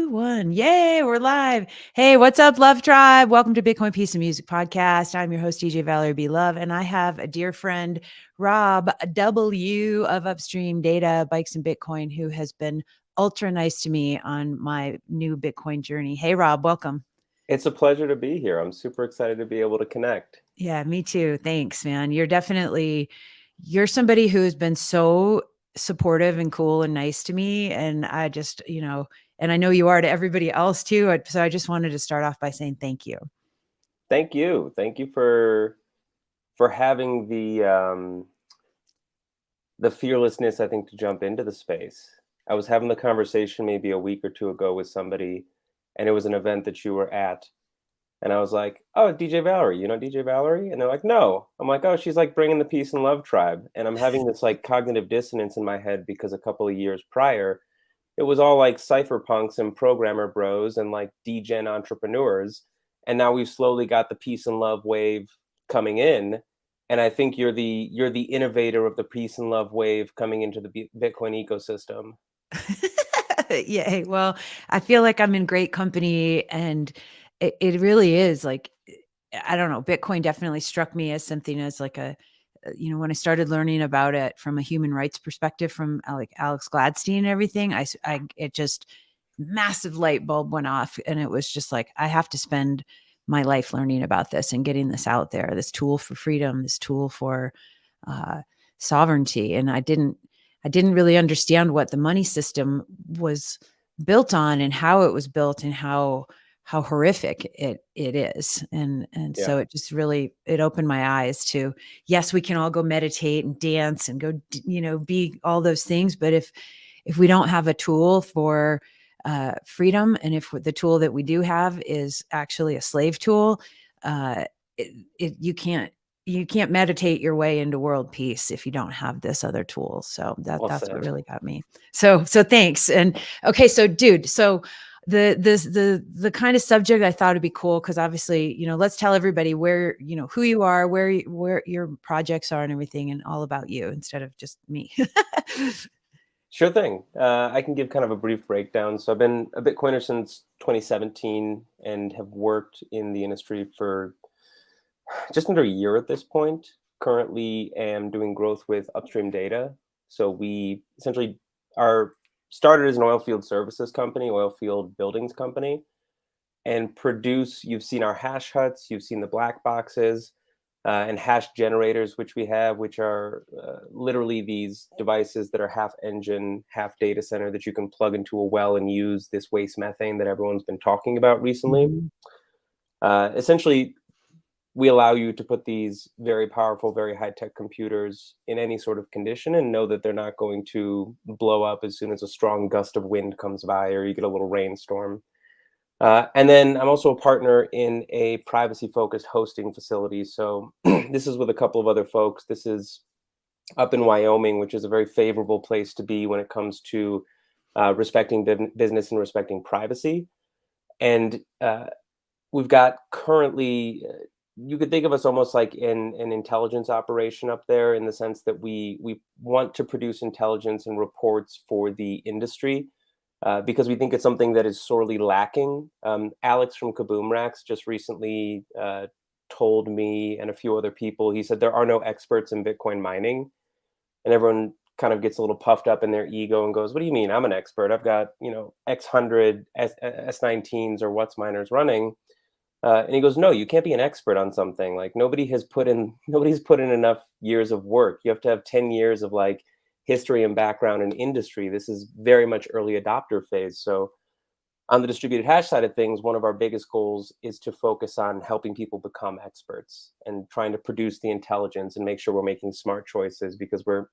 2, 1. Yay, we're live. Hey, what's up, Love Tribe? Welcome to Bitcoin Peace and Music Podcast. I'm your host, DJ Valerie B. Love, and I have a dear friend, Rob W. of Upstream Data, Bikes and Bitcoin, who has been ultra nice to me on my new Bitcoin journey. Hey, Rob, welcome. It's a pleasure to be here. I'm super excited to be able to connect. Yeah, me too. Thanks, man. You're somebody who has been so supportive and cool and nice to me. And I just, and I know you are to everybody else too. So I just wanted to start off by saying thank you. Thank you. Thank you for having the fearlessness, I think, to jump into the space. I was having the conversation maybe a week or two ago with somebody, and it was an event that you were at. And I was like, oh, DJ Valerie, you know DJ Valerie? And they're like, no. I'm like, oh, she's like bringing the peace and love tribe. And I'm having this like cognitive dissonance in my head because a couple of years prior, it was all like cypherpunks and programmer bros and like degen entrepreneurs. And now we've slowly got the peace and love wave coming in. And I think you're the innovator of the peace and love wave coming into the Bitcoin ecosystem. Yeah. Well, I feel like I'm in great company, and it really is like, I don't know, Bitcoin definitely struck me as something as like when I started learning about it from a human rights perspective from like Alex Gladstein and everything, it just massive light bulb went off, and it was just like, I have to spend my life learning about this and getting this out there, this tool for freedom, this tool for sovereignty. And I didn't really understand what the money system was built on and how it was built and how horrific it is. And Yeah. so it just really, it opened my eyes to, yes, we can all go meditate and dance and go, be all those things. But if we don't have a tool for freedom, and if the tool that we do have is actually a slave tool, you can't meditate your way into world peace if you don't have this other tool. So that's what really got me. So thanks. And okay, so dude, so the kind of subject I thought would be cool, because obviously, let's tell everybody where, who you are, where your projects are and everything, and all about you instead of just me. Sure thing. I can give kind of a brief breakdown. So I've been a Bitcoiner since 2017 and have worked in the industry for just under a year at this point. Currently am doing growth with Upstream Data. So we essentially are started as an oil field services company, oil field buildings company, and produce, you've seen our hash huts, you've seen the black boxes, and hash generators, which we have, which are literally these devices that are half engine, half data center that you can plug into a well and use this waste methane that everyone's been talking about recently. Mm-hmm. Essentially, we allow you to put these very powerful, very high-tech computers in any sort of condition and know that they're not going to blow up as soon as a strong gust of wind comes by or you get a little rainstorm. And then I'm also a partner in a privacy-focused hosting facility. So this is with a couple of other folks. This is up in Wyoming, which is a very favorable place to be when it comes to respecting business and respecting privacy. And we've got currently, you could think of us almost like an intelligence operation up there, in the sense that we want to produce intelligence and reports for the industry. Because we think it's something that is sorely lacking. Alex from Kaboom Racks just recently told me and a few other people, he said there are no experts in Bitcoin mining. And everyone kind of gets a little puffed up in their ego and goes, what do you mean? I'm an expert. I've got, X100 S19s or what's miners running. And he goes, no, you can't be an expert on something. Like nobody's put in enough years of work. You have to have 10 years of like history and background in industry. This is very much early adopter phase. So on the distributed hash side of things, one of our biggest goals is to focus on helping people become experts and trying to produce the intelligence and make sure we're making smart choices, because we're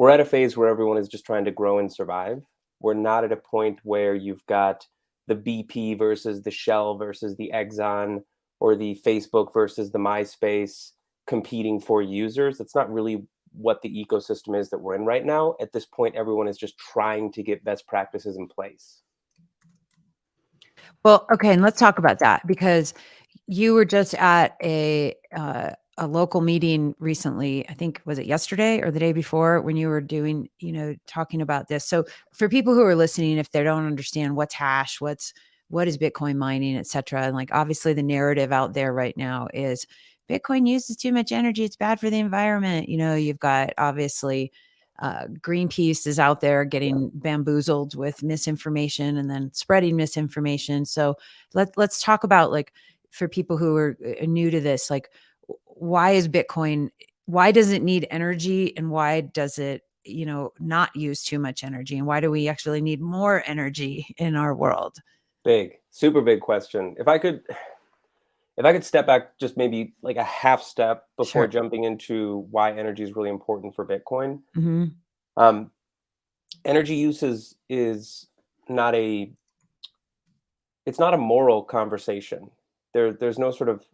at a phase where everyone is just trying to grow and survive. We're not at a point where you've got the BP versus the Shell versus the Exxon, or the Facebook versus the MySpace competing for users. That's not really what the ecosystem is that we're in right now. At this point, everyone is just trying to get best practices in place. Well, okay, and let's talk about that, because you were just at a local meeting recently. I think, was it yesterday or the day before, when you were doing, talking about this. So for people who are listening, if they don't understand what's hash, what is Bitcoin mining, et cetera. And like, obviously the narrative out there right now is Bitcoin uses too much energy. It's bad for the environment. You've got obviously Greenpeace is out there Yeah. getting bamboozled with misinformation and then spreading misinformation. So let's talk about, like, for people who are new to this, like, why is Bitcoin, why does it need energy, and why does it, not use too much energy, and why do we actually need more energy in our world? Big, super big question. If I could step back just maybe like a half step before Sure. jumping into why energy is really important for Bitcoin. Hmm. Um, Energy use is not a it's not a moral conversation. There's no sort of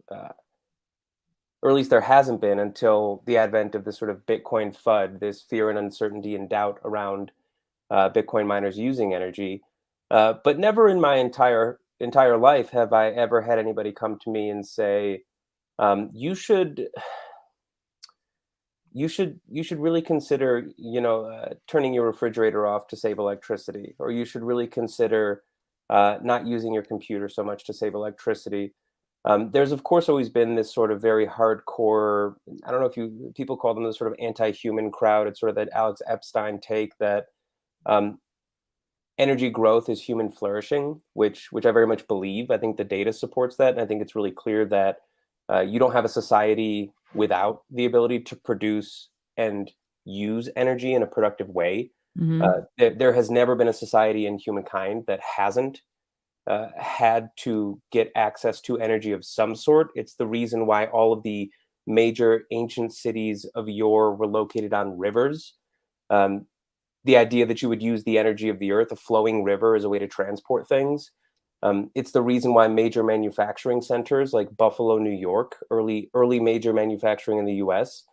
or at least there hasn't been until the advent of this sort of Bitcoin FUD, this fear and uncertainty and doubt around Bitcoin miners using energy. But never in my entire life have I ever had anybody come to me and say, "You should really consider, turning your refrigerator off to save electricity, or you should really consider not using your computer so much to save electricity." There's of course always been this sort of very hardcore. I don't know if you people call them the sort of anti-human crowd. It's sort of that Alex Epstein take that um, energy growth is human flourishing, which I very much believe. I think the data supports that, and I think it's really clear that you don't have a society without the ability to produce and use energy in a productive way. Hmm. There has never been a society in humankind that hasn't had to get access to energy of some sort. It's the reason why all of the major ancient cities of yore were located on rivers. Um, the idea that you would use the energy of the earth, a flowing river, as a way to transport things. It's the reason why major manufacturing centers like Buffalo, New York, early major manufacturing in the U.S.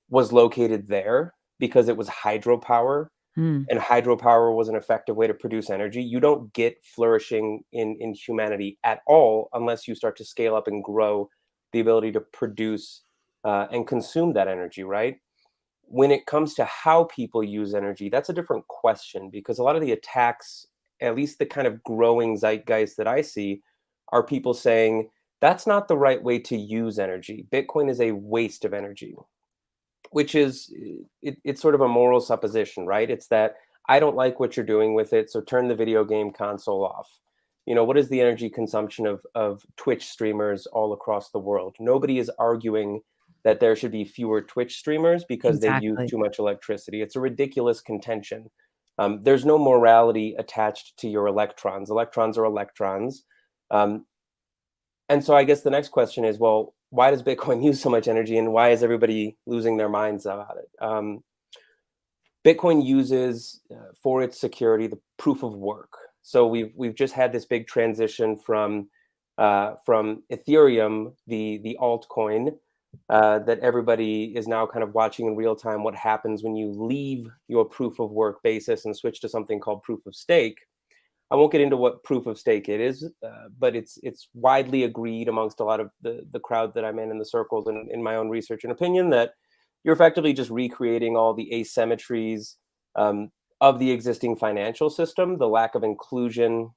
Was located there because it was hydropower, Mm. and hydropower was an effective way to produce energy. You don't get flourishing in humanity at all unless you start to scale up and grow the ability to produce and consume that energy, right? When it comes to how people use energy, that's a different question because a lot of the attacks, at least the kind of growing zeitgeist that I see, are people saying that's not the right way to use energy. Bitcoin is a waste of energy, which is it's sort of a moral supposition, right? It's that I don't like what you're doing with it, so turn the video game console off. What is the energy consumption of Twitch streamers all across the world? Nobody is arguing that there should be fewer Twitch streamers because they use Exactly. too much electricity. It's a ridiculous contention. There's no morality attached to your electrons. Electrons are electrons. Um, and so I guess the next question is, well, why does Bitcoin use so much energy, and why is everybody losing their minds about it? Bitcoin uses for its security the proof of work. So we've just had this big transition from Ethereum, the altcoin, that everybody is now kind of watching in real time what happens when you leave your proof of work basis and switch to something called proof of stake. I won't get into what proof of stake it is, but it's widely agreed amongst a lot of the crowd that I'm in the circles and in my own research and opinion that you're effectively just recreating all the asymmetries um, of the existing financial system, the lack of inclusion,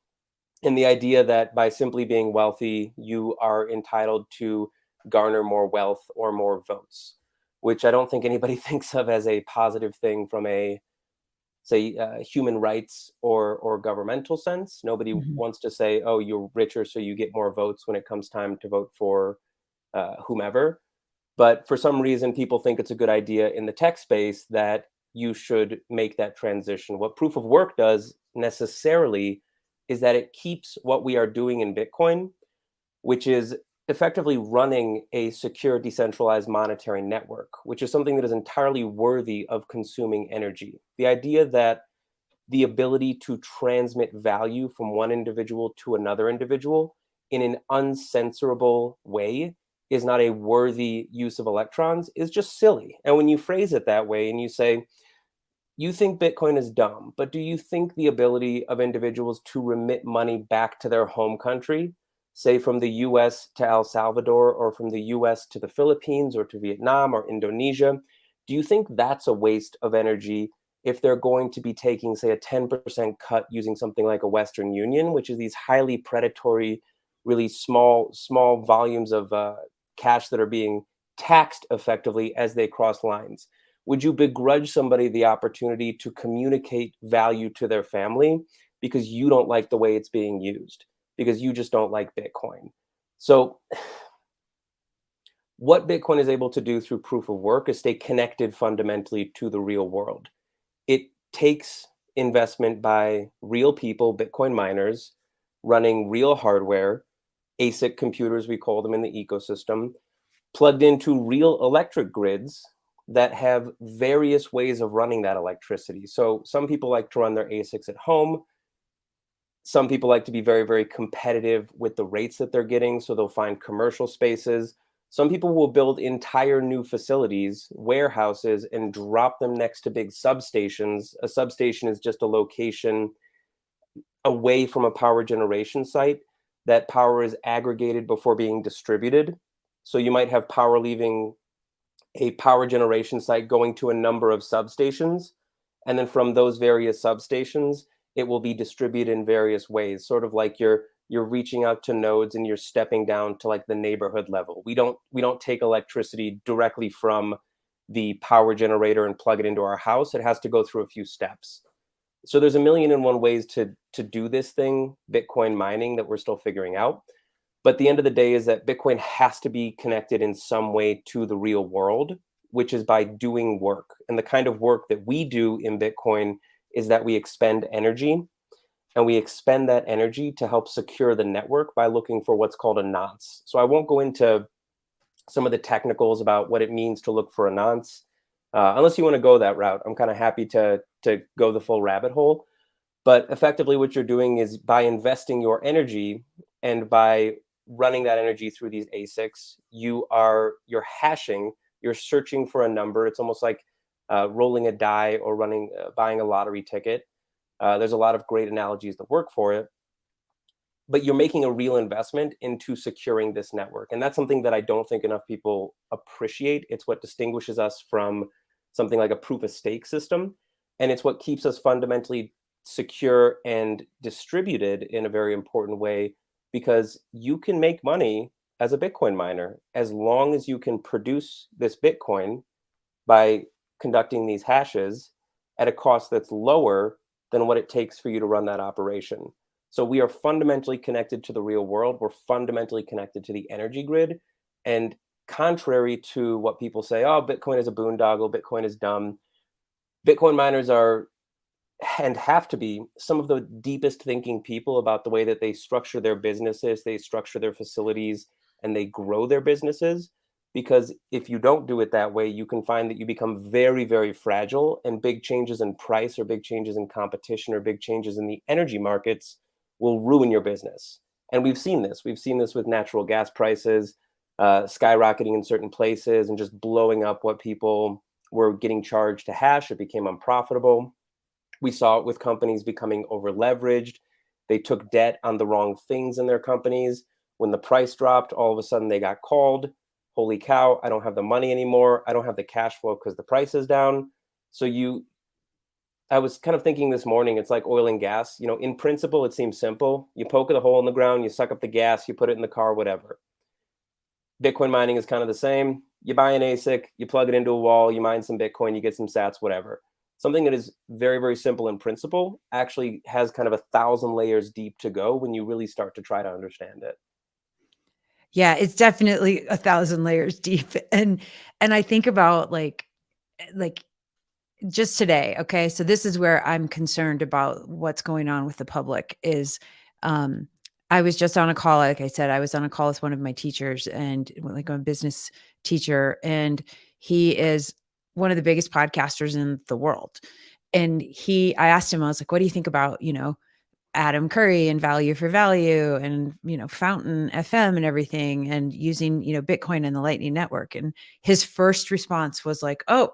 and the idea that by simply being wealthy, you are entitled to garner more wealth or more votes, which I don't think anybody thinks of as a positive thing from a say human rights or governmental sense. Nobody Mhm. wants to say, "Oh, you're richer, so you get more votes" when it comes time to vote for whomever. But for some reason, people think it's a good idea in the tech space that you should make that transition. What proof of work does necessarily is that it keeps what we are doing in Bitcoin, which is effectively running a secure decentralized monetary network, which is something that is entirely worthy of consuming energy. The idea that the ability to transmit value from one individual to another individual in an uncensorable way is not a worthy use of electrons is just silly. And when you phrase it that way and you say, you think Bitcoin is dumb, but do you think the ability of individuals to remit money back to their home country say from the US to El Salvador, or from the US to the Philippines, or to Vietnam or Indonesia, do you think that's a waste of energy if they're going to be taking, say, a 10% cut using something like a Western Union, which is these highly predatory, really small volumes of cash that are being taxed effectively as they cross lines? Would you begrudge somebody the opportunity to communicate value to their family because you don't like the way it's being used, because you just don't like Bitcoin? So, what Bitcoin is able to do through proof of work is stay connected fundamentally to the real world. It takes investment by real people, Bitcoin miners, running real hardware, ASIC computers, we call them in the ecosystem, plugged into real electric grids that have various ways of running that electricity. So some people like to run their ASICs at home. Some people like to be very, very competitive with the rates that they're getting, so they'll find commercial spaces. Some people will build entire new facilities, warehouses, and drop them next to big substations. A substation is just a location away from a power generation site. That power is aggregated before being distributed. So you might have power leaving a power generation site going to a number of substations. And then from those various substations, it will be distributed in various ways, sort of like you're reaching out to nodes and you're stepping down to like the neighborhood level. We don't take electricity directly from the power generator and plug it into our house. It has to go through a few steps. So there's a million and one ways to do this thing, Bitcoin mining, that we're still figuring out. But the end of the day is that Bitcoin has to be connected in some way to the real world, which is by doing work. And the kind of work that we do in Bitcoin is that we expend energy, and we expend that energy to help secure the network by looking for what's called a nonce. So I won't go into some of the technicals about what it means to look for a nonce. Unless you want to go that route, I'm kind of happy to go the full rabbit hole. But effectively, what you're doing is by investing your energy and by running that energy through these ASICs, you're hashing, you're searching for a number. It's almost like rolling a die or buying a lottery ticket. There's a lot of great analogies that work for it, but you're making a real investment into securing this network. And that's something that I don't think enough people appreciate. It's what distinguishes us from something like a proof of stake system. And it's what keeps us fundamentally secure and distributed in a very important way, because you can make money as a Bitcoin miner as long as you can produce this Bitcoin by conducting these hashes at a cost that's lower than what it takes for you to run that operation. So we are fundamentally connected to the real world. We're fundamentally connected to the energy grid. And contrary to what people say, oh, Bitcoin is a boondoggle, Bitcoin is dumb, Bitcoin miners are and have to be some of the deepest thinking people about the way that they structure their businesses, they structure their facilities, and they grow their businesses. Because if you don't do it that way, you can find that you become very, very fragile, and big changes in price or big changes in competition or big changes in the energy markets will ruin your business. And we've seen this. We've seen this with natural gas prices skyrocketing in certain places and just blowing up what people were getting charged to hash. It became unprofitable. We saw it with companies becoming over leveraged. They took debt on the wrong things in their companies. When the price dropped, all of a sudden they got called. Holy cow, I don't have the money anymore. I don't have the cash flow because the price is down. So I was kind of thinking this morning, it's like oil and gas. In principle, it seems simple. You poke the hole in the ground, you suck up the gas, you put it in the car, whatever. Bitcoin mining is kind of the same. You buy an ASIC, you plug it into a wall, you mine some Bitcoin, you get some sats, whatever. Something that is very, very simple in principle actually has kind of 1,000 layers deep to go when you really start to try to understand it. Yeah, it's definitely 1,000 layers deep, and I think about, like, just today, okay? So this is where I'm concerned about what's going on with the public is, um, I was just on a call, like I said, I was on a call with one of my teachers and like I'm a business teacher, and he is one of the biggest podcasters in the world. And I asked him, I was like, what do you think about, Adam Curry and value for value and, Fountain FM and everything and using, Bitcoin and the Lightning Network? And his first response was like, oh,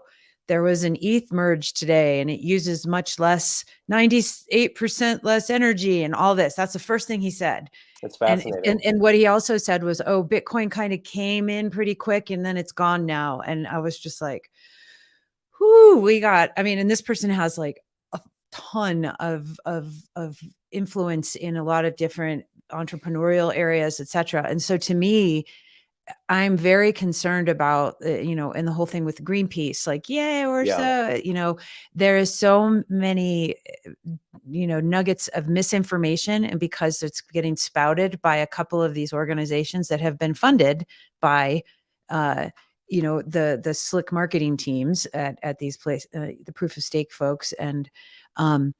there was an ETH merge today and it uses much less, 98% less energy and all this. That's the first thing he said. It's And fascinating. what he also said was, "Oh, Bitcoin kind of came in pretty quick and then it's gone now." And I was just like, whoo, we got, I mean, and this person has like a ton of influence in a lot of different entrepreneurial areas, etc. And so to me, I'm very concerned about, and the whole thing with Greenpeace, like, yeah, or Yeah. so, there is so many, nuggets of misinformation. And because it's getting spouted by a couple of these organizations that have been funded by, uh, the slick marketing teams at these places, the proof of stake folks. And um,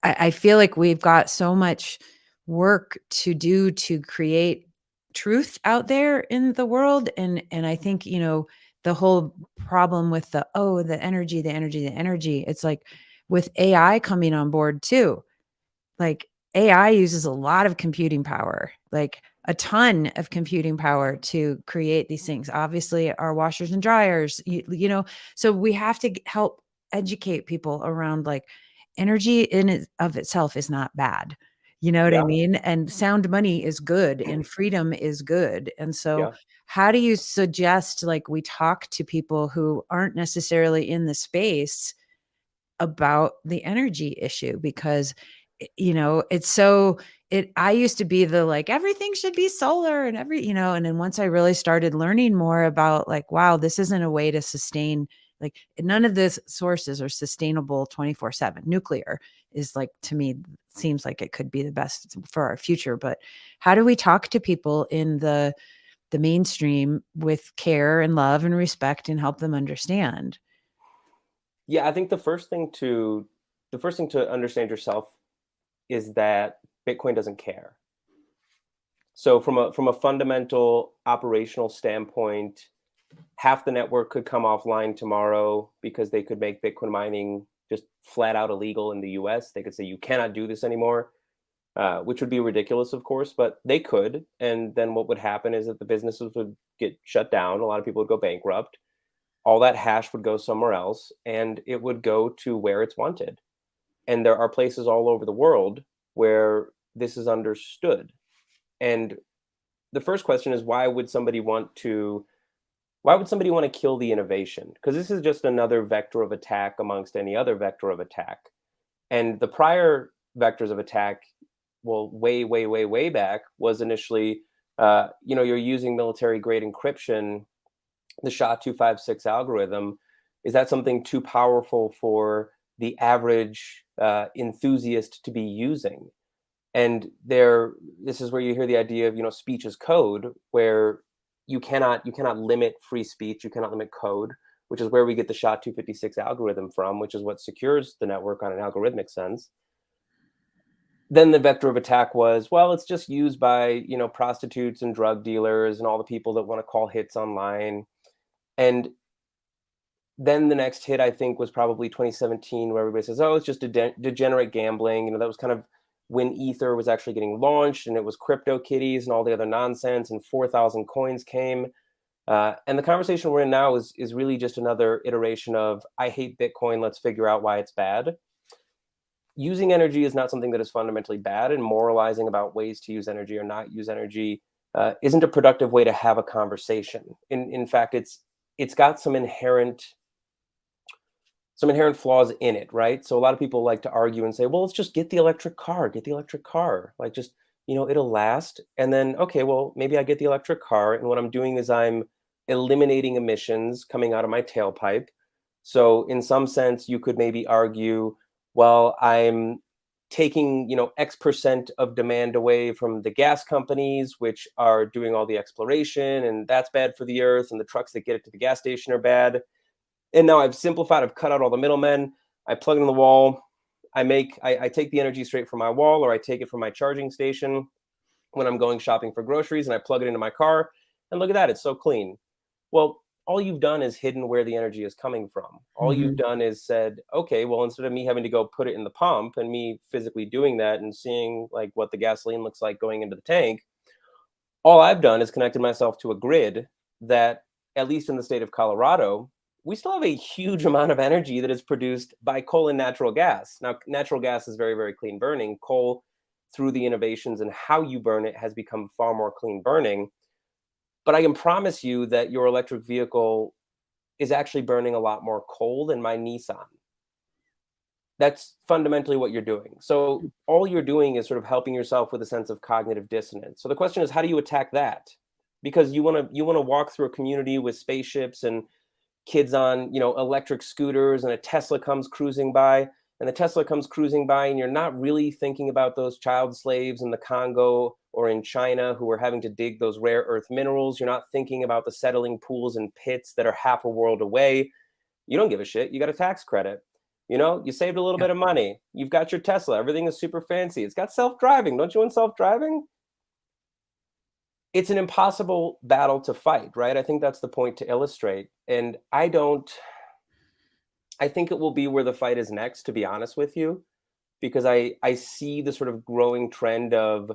I feel like we've got so much work to do to create truth out there in the world. And I think, the whole problem with the energy, the energy, it's like with AI coming on board too. Like, AI uses a lot of computing power, like a ton of computing power to create these things. Obviously, our washers and dryers, so we have to help educate people around, like, energy in it of itself is not bad. You know what I Yeah. mean? And sound money is good and freedom is good. And so Yeah. how do you suggest, like, we talk to people who aren't necessarily in the space about the energy issue? Because it's so, it I used to be the, like, everything should be solar and and then once I really started learning more about, like, wow, this isn't a way to sustain, like, none of the sources are sustainable 24/7. Nuclear is, like, to me, seems like it could be the best for our future. But how do we talk to people in the mainstream with care and love and respect and help them understand? Yeah, I think the first thing to understand yourself is that Bitcoin doesn't care. So from a fundamental operational standpoint, half the network could come offline tomorrow because they could make Bitcoin mining just flat out illegal in the US. They could say you cannot do this anymore, which would be ridiculous, of course, but they could. And then what would happen is that the businesses would get shut down. A lot of people would go bankrupt. All that hash would go somewhere else and it would go to where it's wanted. And there are places all over the world where this is understood. And the first question is why would somebody want to kill the innovation? Because this is just another vector of attack amongst any other vector of attack. And the prior vectors of attack, well, way back, was initially, you're using military grade encryption, the SHA-256 algorithm. Is that something too powerful for the average enthusiast to be using? And this is where you hear the idea of, speech as code, where you cannot limit free speech, you cannot limit code, which is where we get the SHA-256 algorithm from, which is what secures the network on an algorithmic sense. Then the vector of attack was, well, it's just used by, prostitutes and drug dealers and all the people that want to call hits online. And then the next hit, I think, was probably 2017, where everybody says, oh, it's just degenerate gambling. That was kind of when Ether was actually getting launched, and it was crypto kitties and all the other nonsense, and 4,000 coins came. And the conversation we're in now is really just another iteration of, I hate Bitcoin, let's figure out why it's bad. Using energy is not something that is fundamentally bad, and moralizing about ways to use energy or not use energy isn't a productive way to have a conversation. In fact, it's got some inherent flaws in it, right? So a lot of people like to argue and say, well, let's just get the electric car, like, just, it'll last. And then, okay, well, maybe I get the electric car, and what I'm doing is I'm eliminating emissions coming out of my tailpipe. So in some sense, you could maybe argue, well, I'm taking, X% of demand away from the gas companies, which are doing all the exploration, and that's bad for the earth, and the trucks that get it to the gas station are bad. And now I've simplified, I've cut out all the middlemen. I plug it in the wall. I take the energy straight from my wall, or I take it from my charging station when I'm going shopping for groceries, and I plug it into my car. And look at that, it's so clean. Well, all you've done is hidden where the energy is coming from. All you've Mhm. done is said, okay, well, instead of me having to go put it in the pump and me physically doing that and seeing, like, what the gasoline looks like going into the tank, all I've done is connected myself to a grid that, at least in the state of Colorado, we still have a huge amount of energy that is produced by coal and natural gas. Now, natural gas is very, very clean burning. Coal, through the innovations and how you burn it, has become far more clean burning. But I can promise you that your electric vehicle is actually burning a lot more coal than my Nissan. That's fundamentally what you're doing. So all you're doing is sort of helping yourself with a sense of cognitive dissonance. So the question is, how do you attack that? Because you want to walk through a community with spaceships and kids on, electric scooters, and a Tesla comes cruising by, and the Tesla comes cruising by, and you're not really thinking about those child slaves in the Congo or in China who are having to dig those rare earth minerals. You're not thinking about the settling pools and pits that are half a world away. You don't give a shit. You got a tax credit. You saved a little Yep. bit of money. You've got your Tesla. Everything is super fancy. It's got self-driving. Don't you want self-driving? It's an impossible battle to fight, right? I think that's the point to illustrate. And I think it will be where the fight is next, to be honest with you, because I see the sort of growing trend of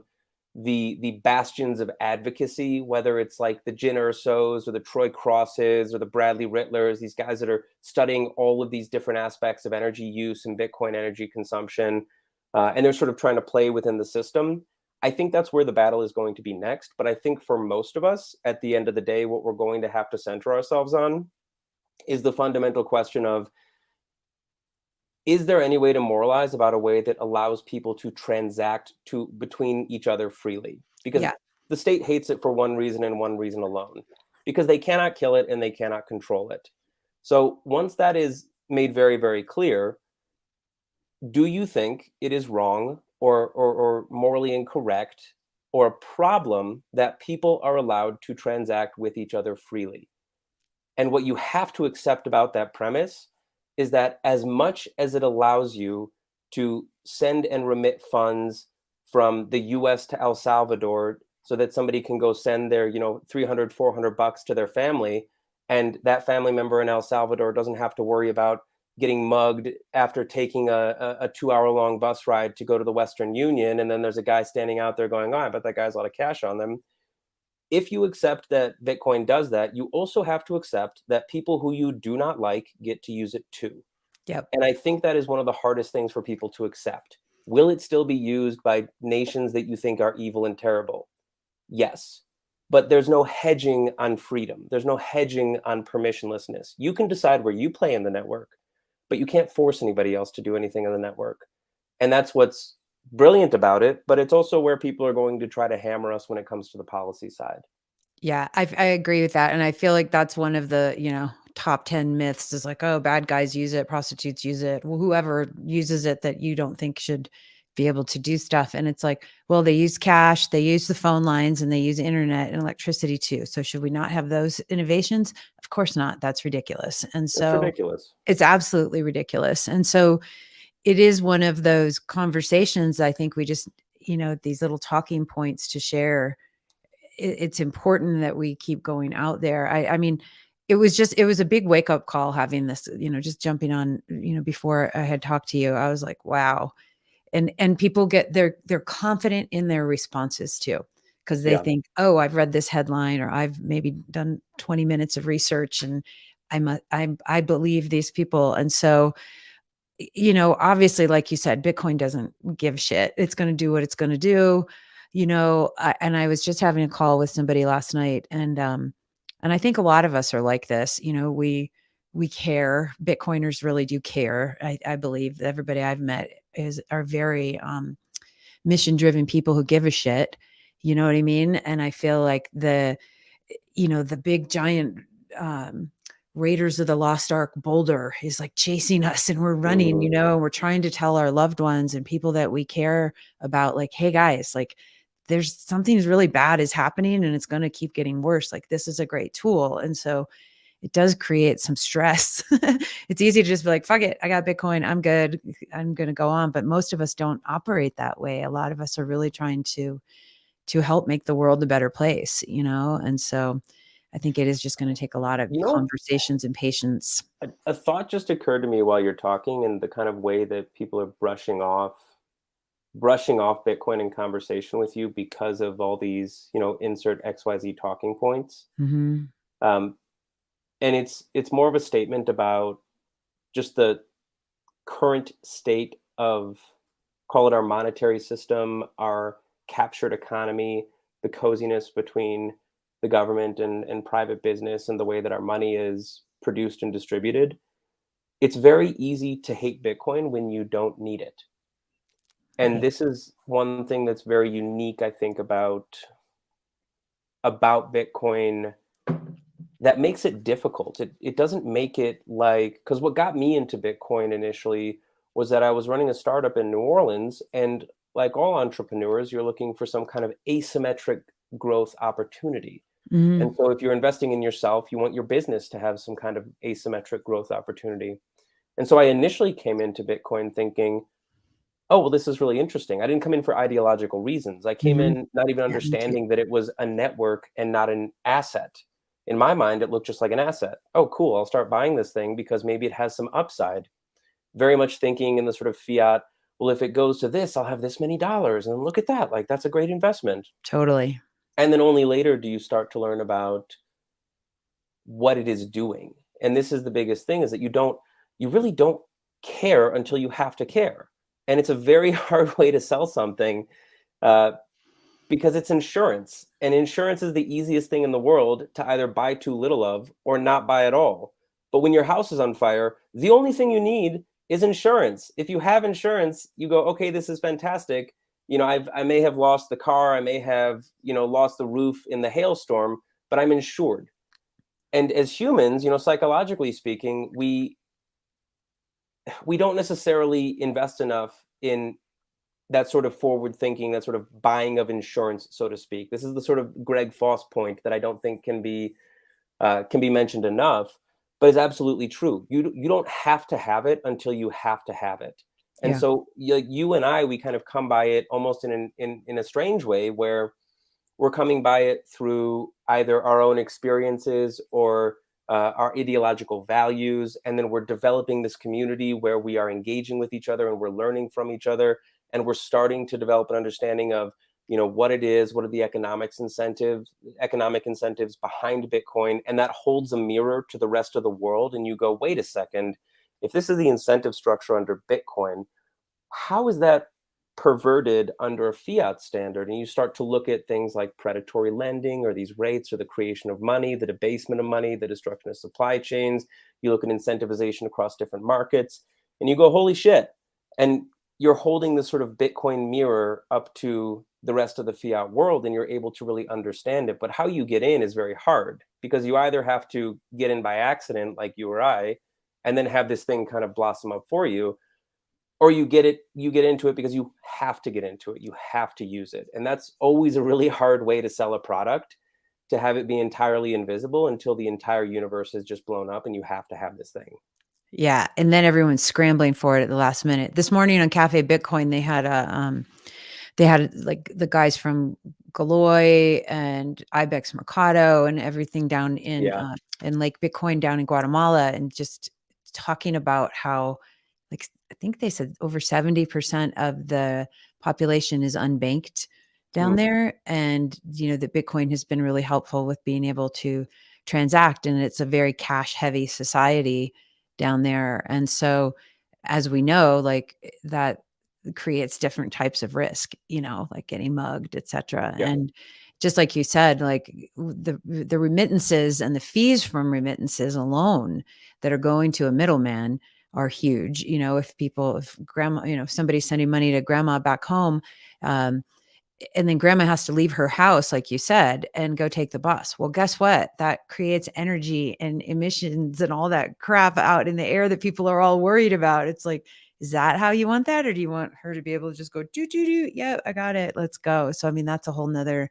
the bastions of advocacy, whether it's like the Jin Ursos or the Troy Crosses or the Bradley Rittlers, these guys that are studying all of these different aspects of energy use and Bitcoin energy consumption, and they're sort of trying to play within the system. I think that's where the battle is going to be next. But I think for most of us, at the end of the day, what we're going to have to center ourselves on is the fundamental question of, is there any way to moralize about a way that allows people to transact between each other freely? Because Yeah. the state hates it for one reason and one reason alone, because they cannot kill it and they cannot control it. So once that is made very, very clear, do you think it is wrong or morally incorrect or a problem that people are allowed to transact with each other freely? And what you have to accept about that premise is that as much as it allows you to send and remit funds from the US to El Salvador so that somebody can go send their, 300, $400 to their family, and that family member in El Salvador doesn't have to worry about getting mugged after taking a 2 hour long bus ride to go to the Western Union. And then there's a guy standing out there going, oh, I bet that guy's a lot of cash on them. If you accept that Bitcoin does that, you also have to accept that people who you do not like get to use it too. Yep. And I think that is one of the hardest things for people to accept. Will it still be used by nations that you think are evil and terrible? Yes. But there's no hedging on freedom. There's no hedging on permissionlessness. You can decide where you play in the network, but you can't force anybody else to do anything on the network. And that's what's brilliant about it, but it's also where people are going to try to hammer us when it comes to the policy side. Yeah, I agree with that, and I feel like that's one of the, top 10 myths is like, "Oh, bad guys use it, prostitutes use it, whoever uses it that you don't think should be able to do stuff," and it's like, well, they use cash, they use the phone lines, and they use internet and electricity too, so should we not have those innovations? Of course not, that's ridiculous, and It's so ridiculous. it's absolutely ridiculous, and so it is one of those conversations I think we just, these little talking points to share. It's important that we keep going out there. I mean, it was a big wake up call having this, just jumping on, before I had talked to you, I was like, wow. And people they're confident in their responses too, because they Yeah. think, oh, I've read this headline or I've maybe done 20 minutes of research and I believe these people. And so obviously, like you said, Bitcoin doesn't give shit. It's going to do what it's going to do. And I was just having a call with somebody last night, and I think a lot of us are like this. We care. Bitcoiners really do care. I believe that everybody I've met are very mission driven people who give a shit. You know what I mean? And I feel like the big giant um Raiders of the Lost Ark boulder is like chasing us and we're running, Mhm. and we're trying to tell our loved ones and people that we care about, like, hey guys, like there's something's really bad is happening and it's going to keep getting worse. Like this is a great tool. And so it does create some stress. It's easy to just be like, fuck it, I got Bitcoin, I'm good, I'm going to go on. But most of us don't operate that way. A lot of us are really trying to help make the world a better place, And so I think it is just going to take a lot of You know, conversations and patience. a thought just occurred to me while you're talking, and the kind of way that people are brushing off Bitcoin in conversation with you because of all these, insert XYZ talking points. Mhm. Um, and it's more of a statement about just the current state of, call it, our monetary system, our captured economy, the coziness between the government and private business, and the way that our money is produced and distributed. It's very easy to hate Bitcoin when you don't need it. And Yeah. this is one thing that's very unique, I think, about Bitcoin that makes it difficult. It doesn't make it like, because what got me into Bitcoin initially was that I was running a startup in New Orleans, and like all entrepreneurs, you're looking for some kind of asymmetric growth opportunity. And Mhm. so if you're investing in yourself, you want your business to have some kind of asymmetric growth opportunity. And so I initially came into Bitcoin thinking, oh, well, this is really interesting. I didn't come in for ideological reasons. I came Mhm. in not even Yeah, me too. understanding that it was a network and not an asset. In my mind, it looked just like an asset. Oh, cool. I'll start buying this thing because maybe it has some upside. Very much thinking in the sort of fiat, well, if it goes to this, I'll have this many dollars. And look at that. Like, that's a great investment. Totally. And then only later do you start to learn about what it is doing. And this is the biggest thing, is that you really don't care until you have to care. And it's a very hard way to sell something, uh, because it's insurance. And insurance is the easiest thing in the world to either buy too little of or not buy at all. But when your house is on fire, the only thing you need is insurance. If you have insurance, you go, okay, this is fantastic. I may have lost the car, I may have, lost the roof in the hailstorm, but I'm insured. And as humans, psychologically speaking, we don't necessarily invest enough in that sort of forward thinking, that sort of buying of insurance, so to speak. This is the sort of Greg Foss point that I don't think can be mentioned enough, but is absolutely true. You don't have to have it until you have to have it. And Yeah. so you and I, we kind of come by it almost in a strange way, where we're coming by it through either our own experiences or our ideological values. And then we're developing this community where we are engaging with each other and we're learning from each other. And we're starting to develop an understanding of, what it is, what are the economic incentives behind Bitcoin. And that holds a mirror to the rest of the world. And you go, wait a second, if this is the incentive structure under Bitcoin, how is that perverted under a fiat standard? And you start to look at things like predatory lending, or these rates, or the creation of money, the debasement of money, the destruction of supply chains. You look at incentivization across different markets, and you go, holy shit. And you're holding this sort of Bitcoin mirror up to the rest of the fiat world, and you're able to really understand it. But how you get in is very hard, because you either have to get in by accident, like you or I, and then have this thing kind of blossom up for you, or you get into it because you have to get into it, you have to use it. And that's always a really hard way to sell a product, to have it be entirely invisible until the entire universe has just blown up and you have to have this thing. Yeah, and then everyone's scrambling for it at the last minute. This morning on Cafe Bitcoin, they had, like, the guys from Galoy and Ibex Mercado and everything down Yeah. in Lake Bitcoin down in Guatemala, and just talking about how, like, I think they said over 70% of the population is unbanked down Mm, there, and, that Bitcoin has been really helpful with being able to transact, and it's a very cash-heavy society down there, and so, as we know, like, that creates different types of risk, like getting mugged, etcetera. yeah. And just like you said, like, the remittances and the fees from remittances alone that are going to a middleman are huge. If grandma, if somebody's sending money to grandma back home, um, and then grandma has to leave her house, like you said, and go take the bus. Well, guess what? That creates energy and emissions and all that crap out in the air that people are all worried about. It's like, is that how you want that? Or do you want her to be able to just go, do, do, do? Yeah, I got it. Let's go. So, I mean, that's a whole nother,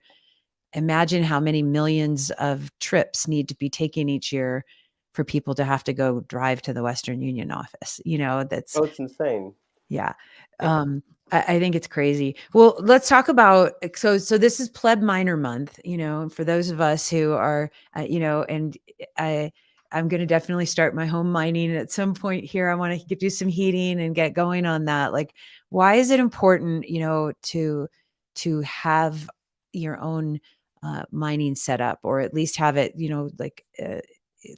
imagine how many millions of trips need to be taken each year for people to have to go drive to the Western Union office. That's, Oh, it's insane. yeah. Yeah. I think it's crazy. Well, let's talk about, so this is Pleb Minor Month, for those of us who are, and I I'm going to definitely start my home mining at some point here. I want to do some heating and get going on that. Like, why is it important, to have your own mining setup, or at least have it, like,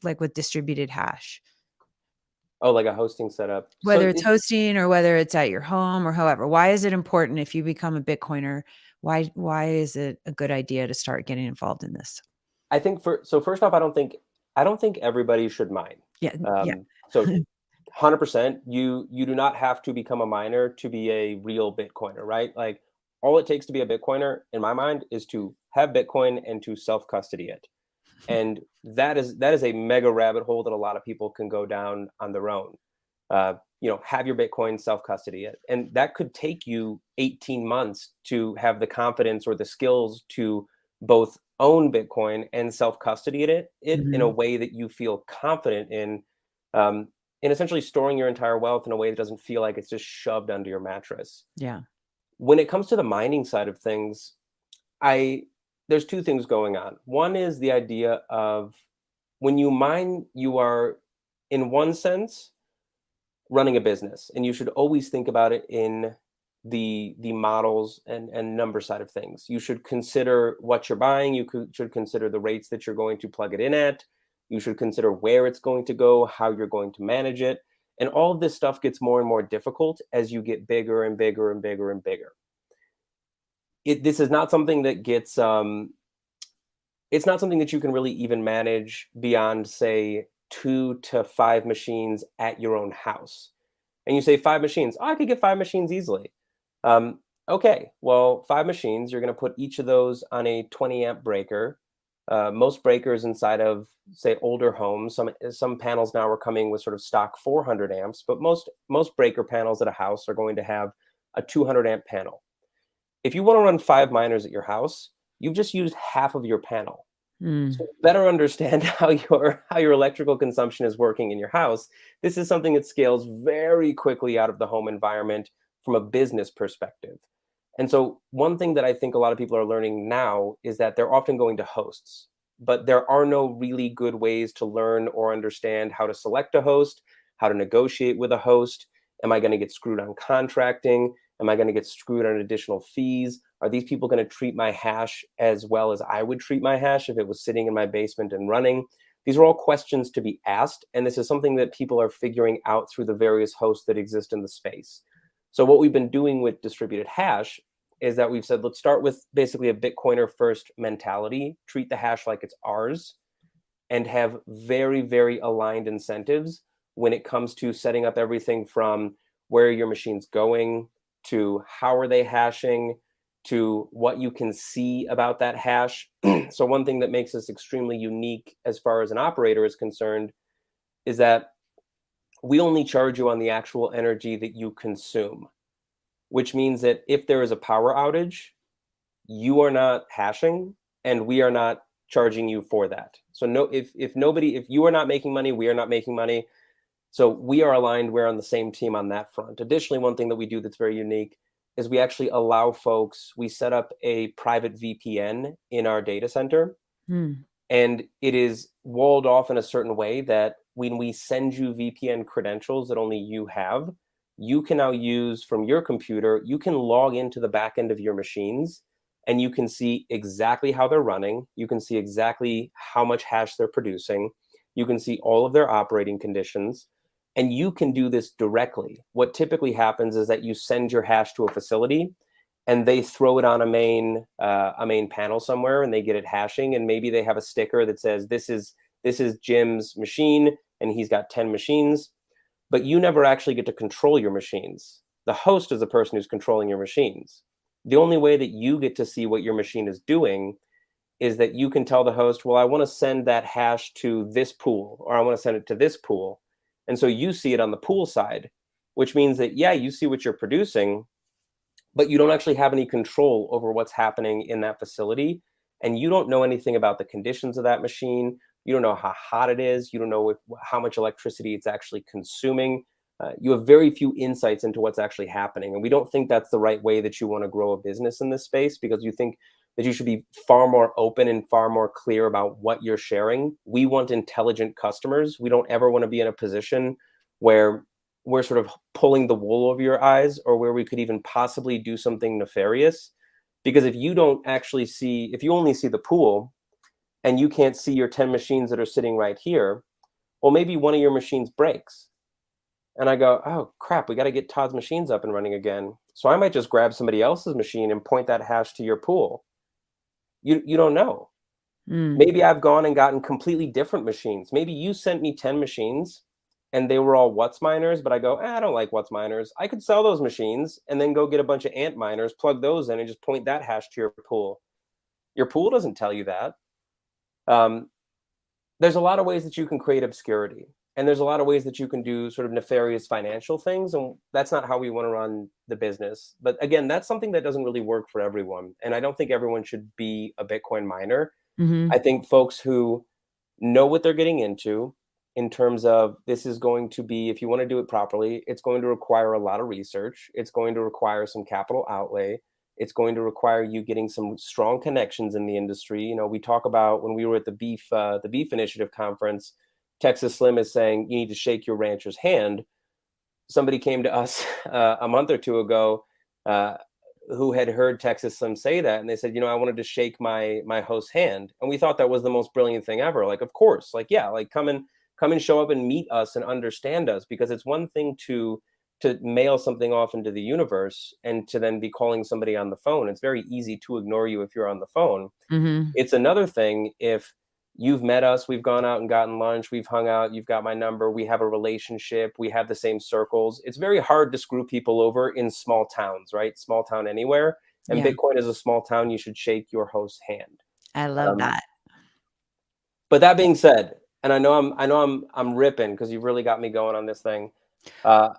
like with distributed hash? Oh, like a hosting setup. Whether So it's hosting or whether it's at your home or however, why is it important if you become a Bitcoiner? Why is it a good idea to start getting involved in this? I think first off, I don't think everybody should mine. Yeah, yeah. So 100%, you do not have to become a miner to be a real Bitcoiner, right? Like all it takes to be a Bitcoiner, in my mind, is to have Bitcoin and to self custody it. And that is a mega rabbit hole that a lot of people can go down on their own. Have your Bitcoin, self custody it, and that could take you 18 months to have the confidence or the skills to both own Bitcoin and self custody it in a Mhm. way that you feel confident um, in essentially storing your entire wealth in a way that doesn't feel like it's just shoved under your mattress. Yeah. When it comes to the mining side of things, I there's two things going on. One is the idea of when you mine, you are, in one sense, running a business, and you should always think about it in the models and number side of things. You should consider what you're buying. Should consider the rates that you're going to plug it in at. You should consider where it's going to go, how you're going to manage it, and all of this stuff gets more and more difficult as you get bigger and bigger and bigger and bigger. This is not something that gets it's not something that you can really even manage beyond, say, 2 to 5 machines at your own house. And you say 5 machines. Oh, I could get 5 machines easily. Okay, well, 5 machines, you're going to put each of those on a 20 amp breaker. Most breakers inside of, say, older homes, some panels now are coming with sort of stock 400 amps, but most breaker panels at a house are going to have a 200 amp panel. If you want to run 5 miners at your house, you've just used half of your panel. Mm. So to better understand how your electrical consumption is working in your house, this is something that scales very quickly out of the home environment from a business perspective. And so one thing that I think a lot of people are learning now is that they're often going to hosts, but there are no really good ways to learn or understand how to select a host, how to negotiate with a host. Am I going to get screwed on contracting? Am I going to get screwed on additional fees? Are these people going to treat my hash as well as I would treat my hash if it was sitting in my basement and running? These are all questions to be asked, and this is something that people are figuring out through the various hosts that exist in the space. So what we've been doing with distributed hash is that we've said, let's start with basically a Bitcoiner first mentality, treat the hash like it's ours, and have very, very aligned incentives when it comes to setting up everything from where your machine's going to how are they hashing to what you can see about that hash. So one thing that makes us extremely unique as far as an operator is concerned is that we only charge you on the actual energy that you consume, which means that if there is a power outage, you are not hashing and we are not charging you for that. So no, if you are not making money, we are not making money. So we are aligned, we're on the same team on that front. Additionally, one thing that we do that's very unique is we actually allow folks, we set up a private VPN in our data center, Mm. and it is walled off in a certain way that when we send you VPN credentials that only you have, you can now use from your computer, you can log into the back end of your machines and you can see exactly how they're running. You can see exactly how much hash they're producing. You can see all of their operating conditions. And you can do this directly. What typically happens is that you send your hash to a facility and they throw it on a main panel somewhere and they get it hashing, and maybe they have a sticker that says this is Jim's machine and he's got 10 machines, but you never actually get to control your machines. The host is the person who's controlling your machines. The only way that you get to see what your machine is doing is that you can tell the host, well, I want to send that hash to this pool, or I want to send it to this pool. And so you see it on the pool side, which means that, yeah, you see what you're producing, but you don't actually have any control over what's happening in that facility. And you don't know anything about the conditions of that machine. You don't know how hot it is. You don't know how much electricity it's actually consuming. You have very few insights into what's actually happening. And we don't think that's the right way that you want to grow a business in this space, because you think that you should be far more open and far more clear about what you're sharing. We want intelligent customers. We don't ever want to be in a position where we're sort of pulling the wool over your eyes, or where we could even possibly do something nefarious. Because if you only see the pool, and you can't see your 10 machines that are sitting right here, well, maybe one of your machines breaks. And I go, oh crap, we got to get Todd's machines up and running again. So I might just grab somebody else's machine and point that hash to your pool. You don't know. Mm. Maybe I've gone and gotten completely different machines. Maybe you sent me 10 machines and they were all What's miners, but I go, I don't like What's miners. I could sell those machines and then go get a bunch of ant miners, plug those in, and just point that hash to your pool. Your pool doesn't tell you that. Um, there's a lot of ways that you can create obscurity. And there's a lot of ways that you can do sort of nefarious financial things. And that's not how we want to run the business. But again, that's something that doesn't really work for everyone. And I don't think everyone should be a Bitcoin miner. I Mhm. think folks who know what they're getting into in terms of this is going to be, if you want to do it properly, it's going to require a lot of research. It's going to require some capital outlay. It's going to require you getting some strong connections in the industry. You know, we talk about when we were at the Beef Initiative conference, Texas Slim is saying you need to shake your rancher's hand. Somebody came to us a month or two ago uh, who had heard Texas Slim say that, and they said, you know, I wanted to shake my host's hand, and we thought that was the most brilliant thing ever. Like, of course, like yeah, like come and show up and meet us and understand us, because it's one thing to mail something off into the universe and to then be calling somebody on the phone. It's very easy to ignore you if you're on the phone. Mhm. It's another thing if you've met us, we've gone out and gotten lunch, we've hung out, you've got my number, we have a relationship, we have the same circles. It's very hard to screw people over in small towns, right? Small town anywhere. And Yeah, Bitcoin is a small town, you should shake your host's hand. I love Um, that. but that being said, and I know I'm ripping because you've really got me going on this thing. Uh,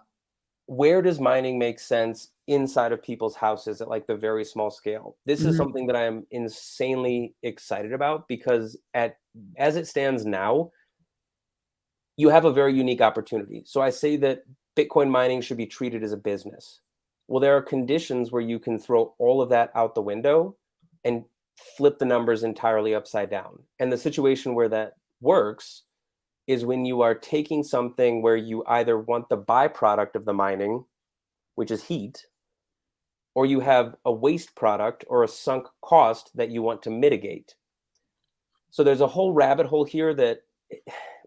where does mining make sense inside of people's houses at like the very small scale? This is Mhm. something that I am insanely excited about because at as it stands now, you have a very unique opportunity. So I say that Bitcoin mining should be treated as a business. Well, there are conditions where you can throw all of that out the window and flip the numbers entirely upside down. And the situation where that works is when you are taking something where you either want the byproduct of the mining, which is heat, or you have a waste product or a sunk cost that you want to mitigate. So there's a whole rabbit hole here that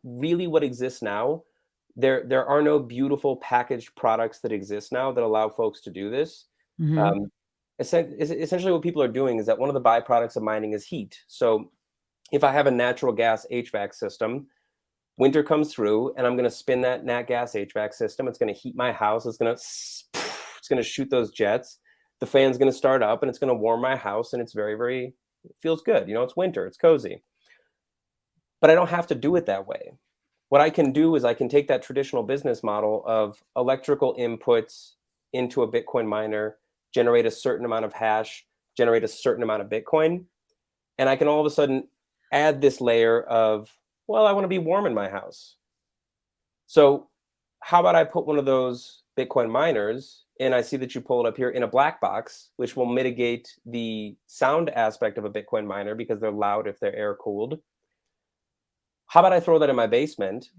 really what exists now, there are no beautiful packaged products that exist now that allow folks to do this. Mhm. Um, essentially what people are doing is that one of the byproducts of mining is heat. So if I have a natural gas HVAC system, winter comes through and I'm going to spin that nat gas HVAC system. It's going to heat my house. It's going to shoot those jets. The fan's going to start up and it's going to warm my house, and it's very it feels good. You know, it's winter, it's cozy. But I don't have to do it that way. What I can do is I can take that traditional business model of electrical inputs into a Bitcoin miner, generate a certain amount of hash, generate a certain amount of Bitcoin, and I can all of a sudden add this layer of, well, I want to be warm in my house. So how about I put one of those Bitcoin miners, and I see that you pull it up here, in a black box, which will mitigate the sound aspect of a Bitcoin miner because they're loud if they're air cooled. How about I throw that in my basement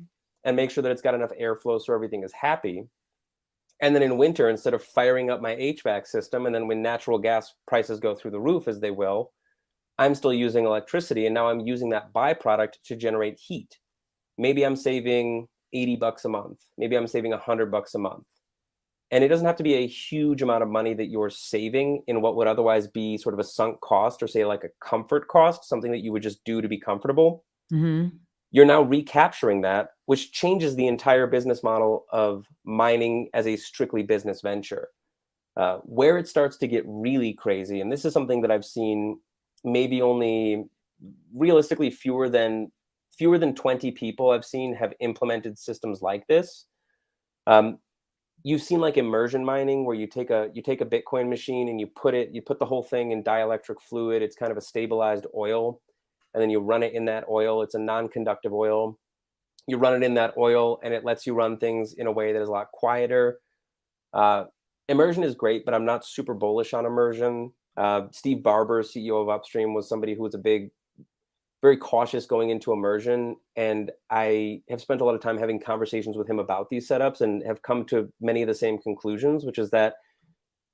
and make sure that it's got enough airflow so everything is happy? And then in winter, instead of firing up my HVAC system, and then when natural gas prices go through the roof, as they will, I'm still using electricity. And now I'm using that byproduct to generate heat. Maybe I'm saving $80 a month. Maybe I'm saving $100 a month. And it doesn't have to be a huge amount of money that you're saving in what would otherwise be sort of a sunk cost, or say like a comfort cost, something that you would just do to be comfortable. Mhm. You're now recapturing that, which changes the entire business model of mining as a strictly business venture. Where it starts to get really crazy, and this is something that I've seen maybe only realistically fewer than 20 people I've seen have implemented systems like this. Um, you've seen like immersion mining, where you take a Bitcoin machine and you put the whole thing in dielectric fluid. It's kind of a stabilized oil, and then you run it in that oil. It's a non-conductive oil. You run it in that oil, and it lets you run things in a way that is a lot quieter. Uh, Immersion is great, but I'm not super bullish on immersion. Steve Barber, CEO of Upstream, was somebody who was very cautious going into immersion, and I have spent a lot of time having conversations with him about these setups and have come to many of the same conclusions, which is that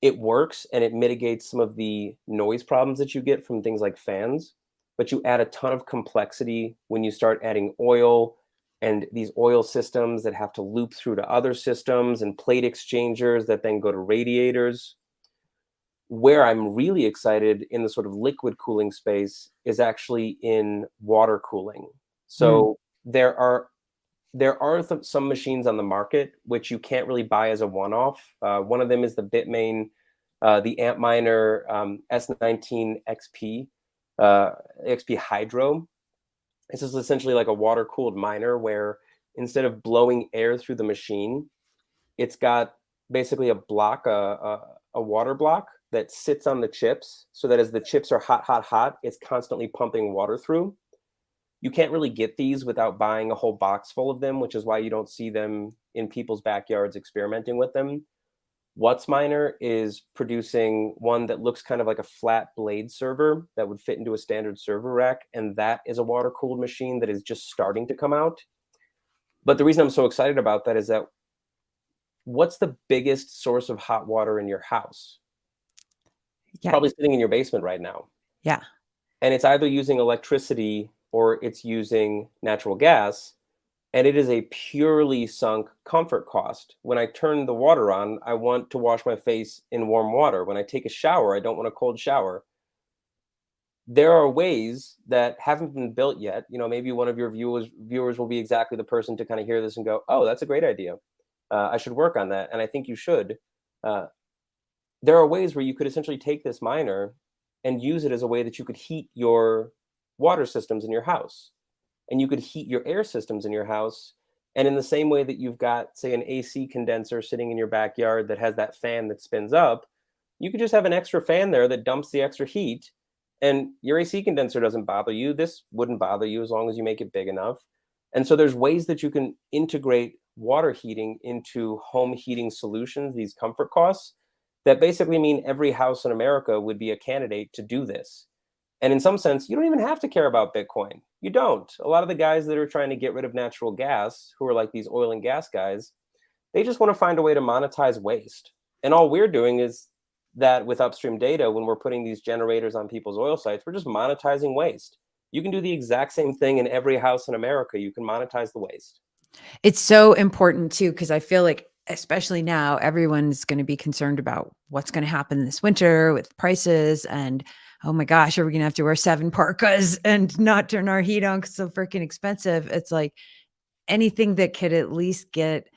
it works and it mitigates some of the noise problems that you get from things like fans. but you add a ton of complexity when you start adding oil and these oil systems that have to loop through to other systems and plate exchangers that then go to radiators. Where I'm really excited in the sort of liquid cooling space is actually in water cooling. Mm, So there are some machines on the market which you can't really buy as a one-off. One of them is the Bitmain, the Antminer S19 XP, XP Hydro. This is essentially like a water-cooled miner where instead of blowing air through the machine, it's got basically a water block that sits on the chips so that as the chips are hot, hot, hot, it's constantly pumping water through. You can't really get these without buying a whole box full of them, which is why you don't see them in people's backyards experimenting with them. WhatsMiner is producing one that looks kind of like a flat blade server that would fit into a standard server rack, and that is a water cooled machine that is just starting to come out. But the reason I'm so excited about that is that what's the biggest source of hot water in your house? It's yeah, probably sitting in your basement right now. yeah. And it's either using electricity or it's using natural gas. And it is a purely sunk comfort cost. When I turn the water on, I want to wash my face in warm water. When I take a shower, I don't want a cold shower. There are ways that haven't been built yet. Maybe one of your viewers will be exactly the person to kind of hear this and go, "Oh, that's a great idea. I should work on that." And I think you should. Uh, there are ways where you could essentially take this miner and use it as a way that you could heat your water systems in your house, and you could heat your air systems in your house. And in the same way that you've got, say, an AC condenser sitting in your backyard that has that fan that spins up, you could just have an extra fan there that dumps the extra heat, and your AC condenser doesn't bother you. This wouldn't bother you as long as you make it big enough. And so there's ways that you can integrate water heating into home heating solutions, these comfort costs, that basically mean every house in America would be a candidate to do this. And in some sense, you don't even have to care about Bitcoin. You don't. A lot of the guys that are trying to get rid of natural gas, who are like these oil and gas guys, they just want to find a way to monetize waste. And all we're doing is that with Upstream Data, when we're putting these generators on people's oil sites, we're just monetizing waste. You can do the exact same thing in every house in America. You can monetize the waste. It's so important too, because I feel like, especially now, everyone's going to be concerned about what's going to happen this winter with prices. And oh my gosh, are we going to have to wear 7 parkas and not turn our heat on because it's so freaking expensive? It's like anything that could at least get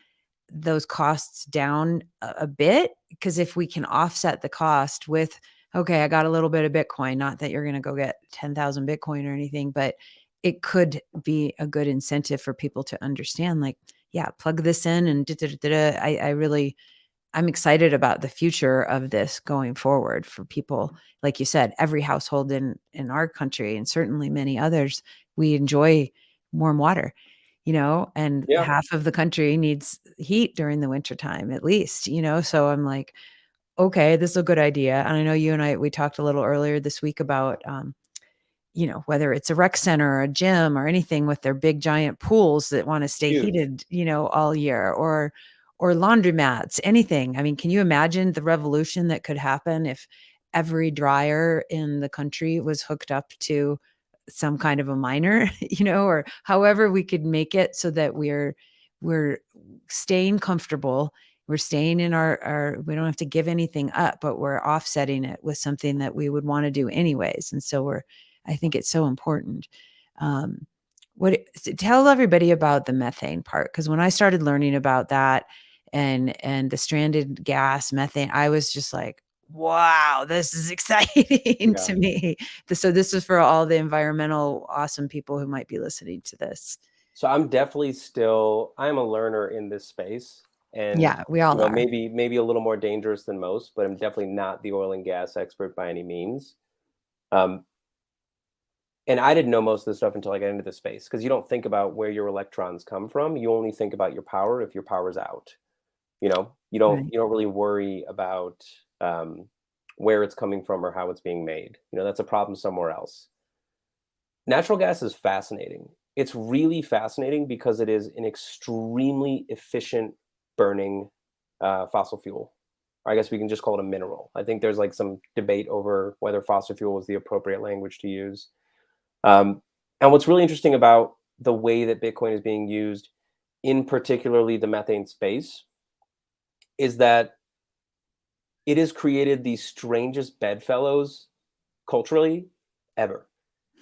those costs down a bit, because if we can offset the cost with, okay, I got a little bit of Bitcoin, not that you're going to go get 10,000 Bitcoin or anything, but it could be a good incentive for people to understand, like, yeah, plug this in and da, da, da, da, da. I really, I'm excited about the future of this going forward for people. Like you said, every household in our country, and certainly many others, we enjoy warm water, and Yeah, half of the country needs heat during the winter time at least, so I'm like, okay, this is a good idea. And I know you and we talked a little earlier this week about whether it's a rec center or a gym or anything with their big giant pools that want to stay huge. heated, all year, or laundromats, anything. I mean, can you imagine the revolution that could happen if every dryer in the country was hooked up to some kind of a miner, or however we could make it so that we're staying comfortable, we're staying in our we don't have to give anything up, but we're offsetting it with something that we would want to do anyways. And so I think it's so important. Um, tell everybody about the methane part, because when I started learning about that and the stranded gas methane, I was just like, wow, this is exciting Yeah. to me. So this is for all the environmental awesome people who might be listening to this. So I'm a learner in this space, and Yeah, we all are. maybe a little more dangerous than most, but I'm definitely not the oil and gas expert by any means. Um, and I didn't know most of this stuff until I got into the space, because you don't think about where your electrons come from. You only think about your power if your power's out. Right. You don't really worry about where it's coming from or how it's being made. That's a problem somewhere else. Natural gas is fascinating. It's really fascinating because it is an extremely efficient burning fossil fuel. Or I guess we can just call it a mineral. I think there's like some debate over whether fossil fuel is the appropriate language to use. Um, and what's really interesting about the way that Bitcoin is being used, in particularly the methane space, is that it has created the strangest bedfellows culturally ever.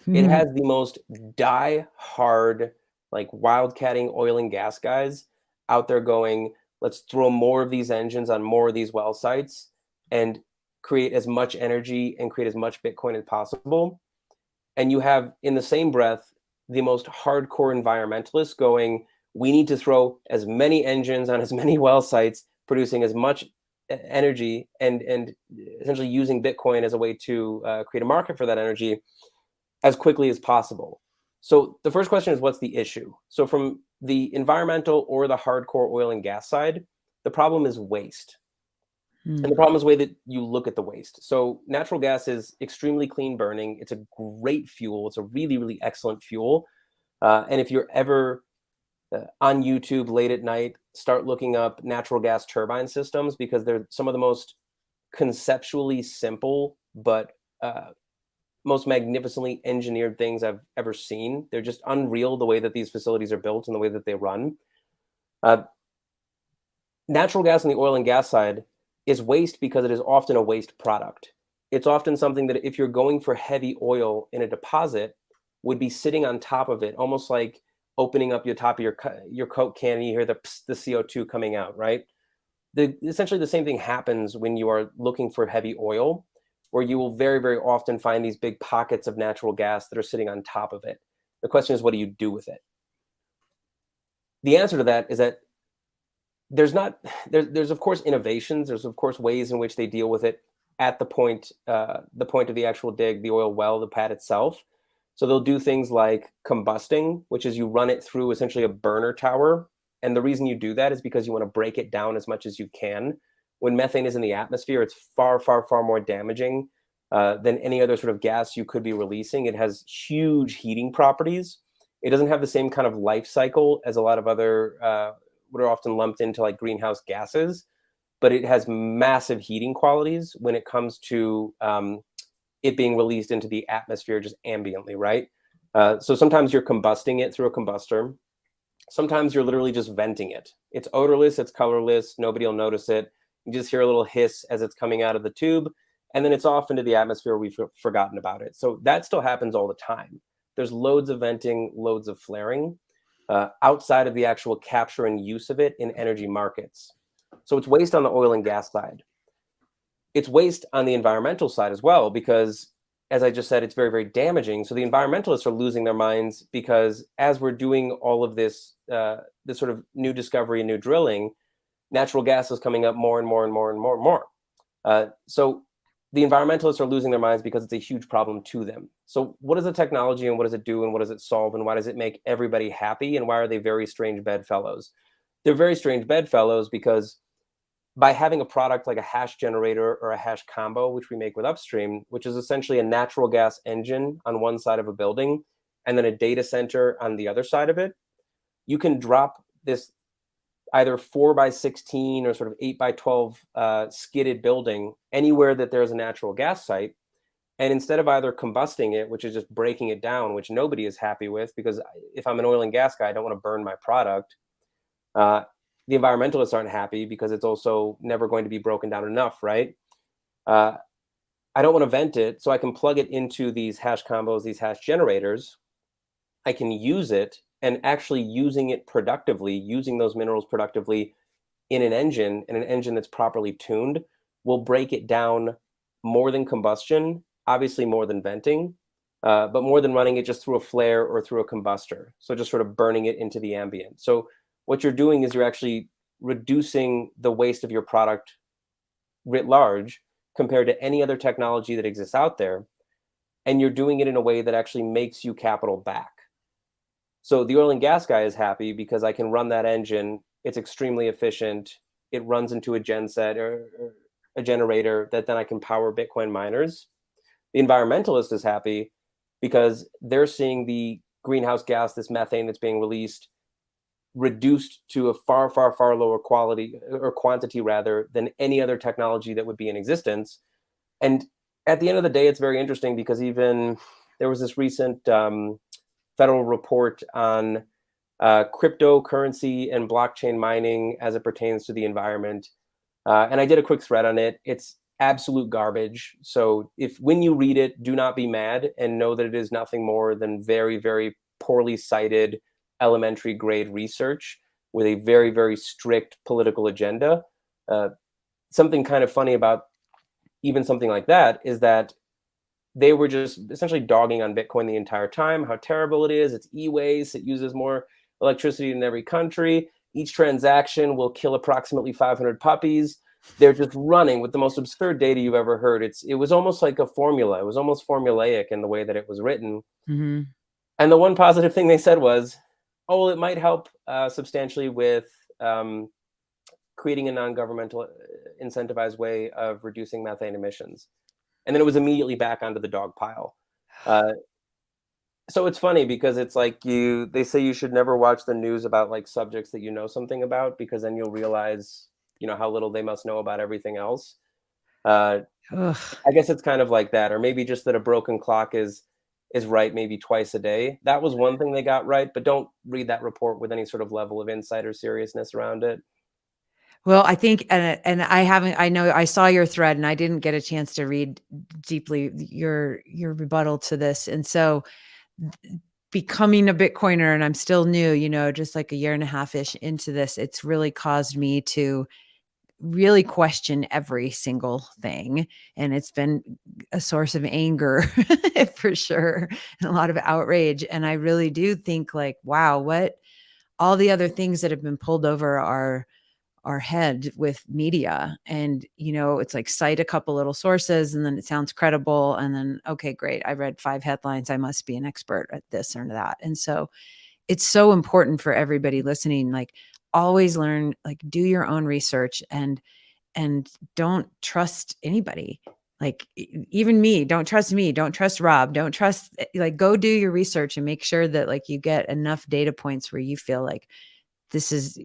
It has the most die-hard, like, wildcatting oil and gas guys out there going, "Let's throw more of these engines on more of these well sites and create as much energy and create as much Bitcoin as possible." And you have, in the same breath, the most hardcore environmentalists going, "We need to throw as many engines on as many well sites, producing as much energy and essentially using Bitcoin as a way to create a market for that energy as quickly as possible." So the first question is, what's the issue? So from the environmental or the hardcore oil and gas side, the problem is waste. And the Mm. problem is the way that you look at the waste. So natural gas is extremely clean burning. It's a great fuel. It's a really, really excellent fuel. And if you're ever on YouTube late at night, start looking up natural gas turbine systems, because they're some of the most conceptually simple but most magnificently engineered things I've ever seen. They're just unreal the way that these facilities are built and the way that they run. Uh, Natural gas on the oil and gas side is waste because it is often a waste product. It's often something that, if you're going for heavy oil in a deposit, would be sitting on top of it, almost like opening up your top of your Coke can and you hear the CO2 coming out, right? Essentially the same thing happens when you are looking for heavy oil, where you will very, very often find these big pockets of natural gas that are sitting on top of it. The question is, what do you do with it? The answer to that is that there's not there's of course innovations. There's of course ways in which they deal with it at the point of the actual dig, the oil well, the pad itself. So they'll do things like combusting, which is you run it through essentially a burner tower. And the reason you do that is because you want to break it down as much as you can. When methane is in the atmosphere, it's far, far, far more damaging than any other sort of gas you could be releasing. It has huge heating properties. It doesn't have the same kind of life cycle as a lot of other what are often lumped into like greenhouse gases, but it has massive heating qualities when it comes to it being released into the atmosphere just ambiently, right? So sometimes you're combusting it through a combustor. Sometimes you're literally just venting it. It's odorless, it's colorless, nobody will notice it. You just hear a little hiss as it's coming out of the tube, and then it's off into the atmosphere. We've forgotten about it. So that still happens all the time. There's loads of venting, loads of flaring outside of the actual capture and use of it in energy markets. So it's waste on the oil and gas side. It's waste on the environmental side as well, because, as I just said, it's very, very damaging. So the environmentalists are losing their minds because, as we're doing all of this sort of new discovery and new drilling, natural gas is coming up more and more and more and more and more. So the environmentalists are losing their minds because it's a huge problem to them. So what is the technology and what does it do and what does it solve and why does it make everybody happy and why are they very strange bedfellows? They're very strange bedfellows because, by having a product like a hash generator or a hash combo, which we make with Upstream, which is essentially a natural gas engine on one side of a building and then a data center on the other side of it, you can drop this either 4 by 16 or sort of 8 by 12 skidded building anywhere that there's a natural gas site. And instead of either combusting it, which is just breaking it down, which nobody is happy with, because if I'm an oil and gas guy, I don't want to burn my product. Uh, the environmentalists aren't happy because it's also never going to be broken down enough, right? Uh, I don't want to vent it, so I can plug it into these hash combos, these hash generators. I can use it, and actually using it productively, using those minerals productively in an engine, and an engine that's properly tuned, will break it down more than combustion, obviously more than venting, but more than running it just through a flare or through a combustor. So just sort of burning it into the ambient. So what you're doing is you're actually reducing the waste of your product writ large compared to any other technology that exists out there. And you're doing it in a way that actually makes you capital back. So the oil and gas guy is happy because I can run that engine. It's extremely efficient. It runs into a genset or a generator that then I can power Bitcoin miners. The environmentalist is happy because they're seeing the greenhouse gas, this methane that's being released, reduced to a far, far, far lower quality or quantity rather than any other technology that would be in existence. And at the end of the day, it's very interesting because even there was this recent federal report on cryptocurrency and blockchain mining as it pertains to the environment. And I did a quick thread on it. It's absolute garbage. So if when you read it, do not be mad and know that it is nothing more than very, very poorly cited elementary grade research with a very, very strict political agenda. Uh, Something kind of funny about even something like that is that they were just essentially dogging on Bitcoin the entire time, how terrible it is. It's e-waste. It uses more electricity in every country. Each transaction will kill approximately 500 puppies. They're just running with the most absurd data you've ever heard. It was almost like a formula. It was almost formulaic in the way that it was written. Mhm. And the one positive thing they said was, oh, well, it might help substantially with creating a non-governmental incentivized way of reducing methane emissions. And then it was immediately back onto the dog pile. Uh, so it's funny because it's like they say you should never watch the news about like subjects that you know something about, because then you'll realize, how little they must know about everything else. Uh, Ugh. I guess it's kind of like that, or maybe just that a broken clock is right maybe twice a day. That was one thing they got right, but don't read that report with any sort of level of insight or seriousness around it. Well, I think and I haven't I know I saw your thread and I didn't get a chance to read deeply your rebuttal to this, and so becoming a Bitcoiner, and I'm still new, just like a year and a half-ish into this, it's really caused me to really question every single thing, and it's been a source of anger for sure, and a lot of outrage, and I really do think like, wow, what all the other things that have been pulled over our head with media. And, it's like cite a couple little sources and then it sounds credible. And then, okay, great. I read 5 headlines. I must be an expert at this or that. And so it's so important for everybody listening, like always learn, like do your own research and don't trust anybody. Like even me, don't trust me, don't trust Rob, don't trust, like go do your research and make sure that like you get enough data points where you feel like this is,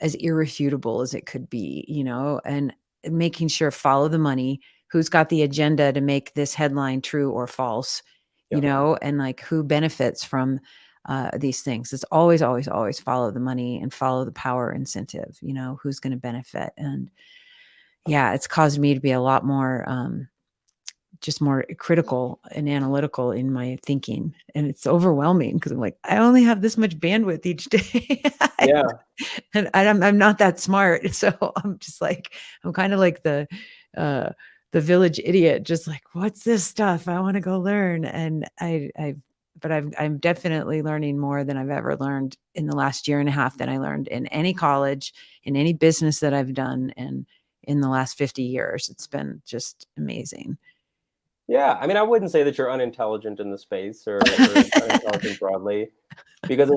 as irrefutable as it could be, and making sure follow the money, who's got the agenda to make this headline true or false, Yep. and like who benefits from these things. It's always, always, always follow the money and follow the power incentive, who's going to benefit. And yeah, it's caused me to be a lot more just more critical and analytical in my thinking. And it's overwhelming because I'm like, I only have this much bandwidth each day. Yeah. And I'm not that smart. So I'm just like, I'm kind of like uh, the village idiot, just like, what's this stuff? I want to go learn. And but I'm definitely learning more than I've ever learned in the last year and a half than I learned in any college, in any business that I've done. And in the last 50 years, it's been just amazing. Yeah, I mean, I wouldn't say that you're unintelligent in the space or unintelligent broadly, because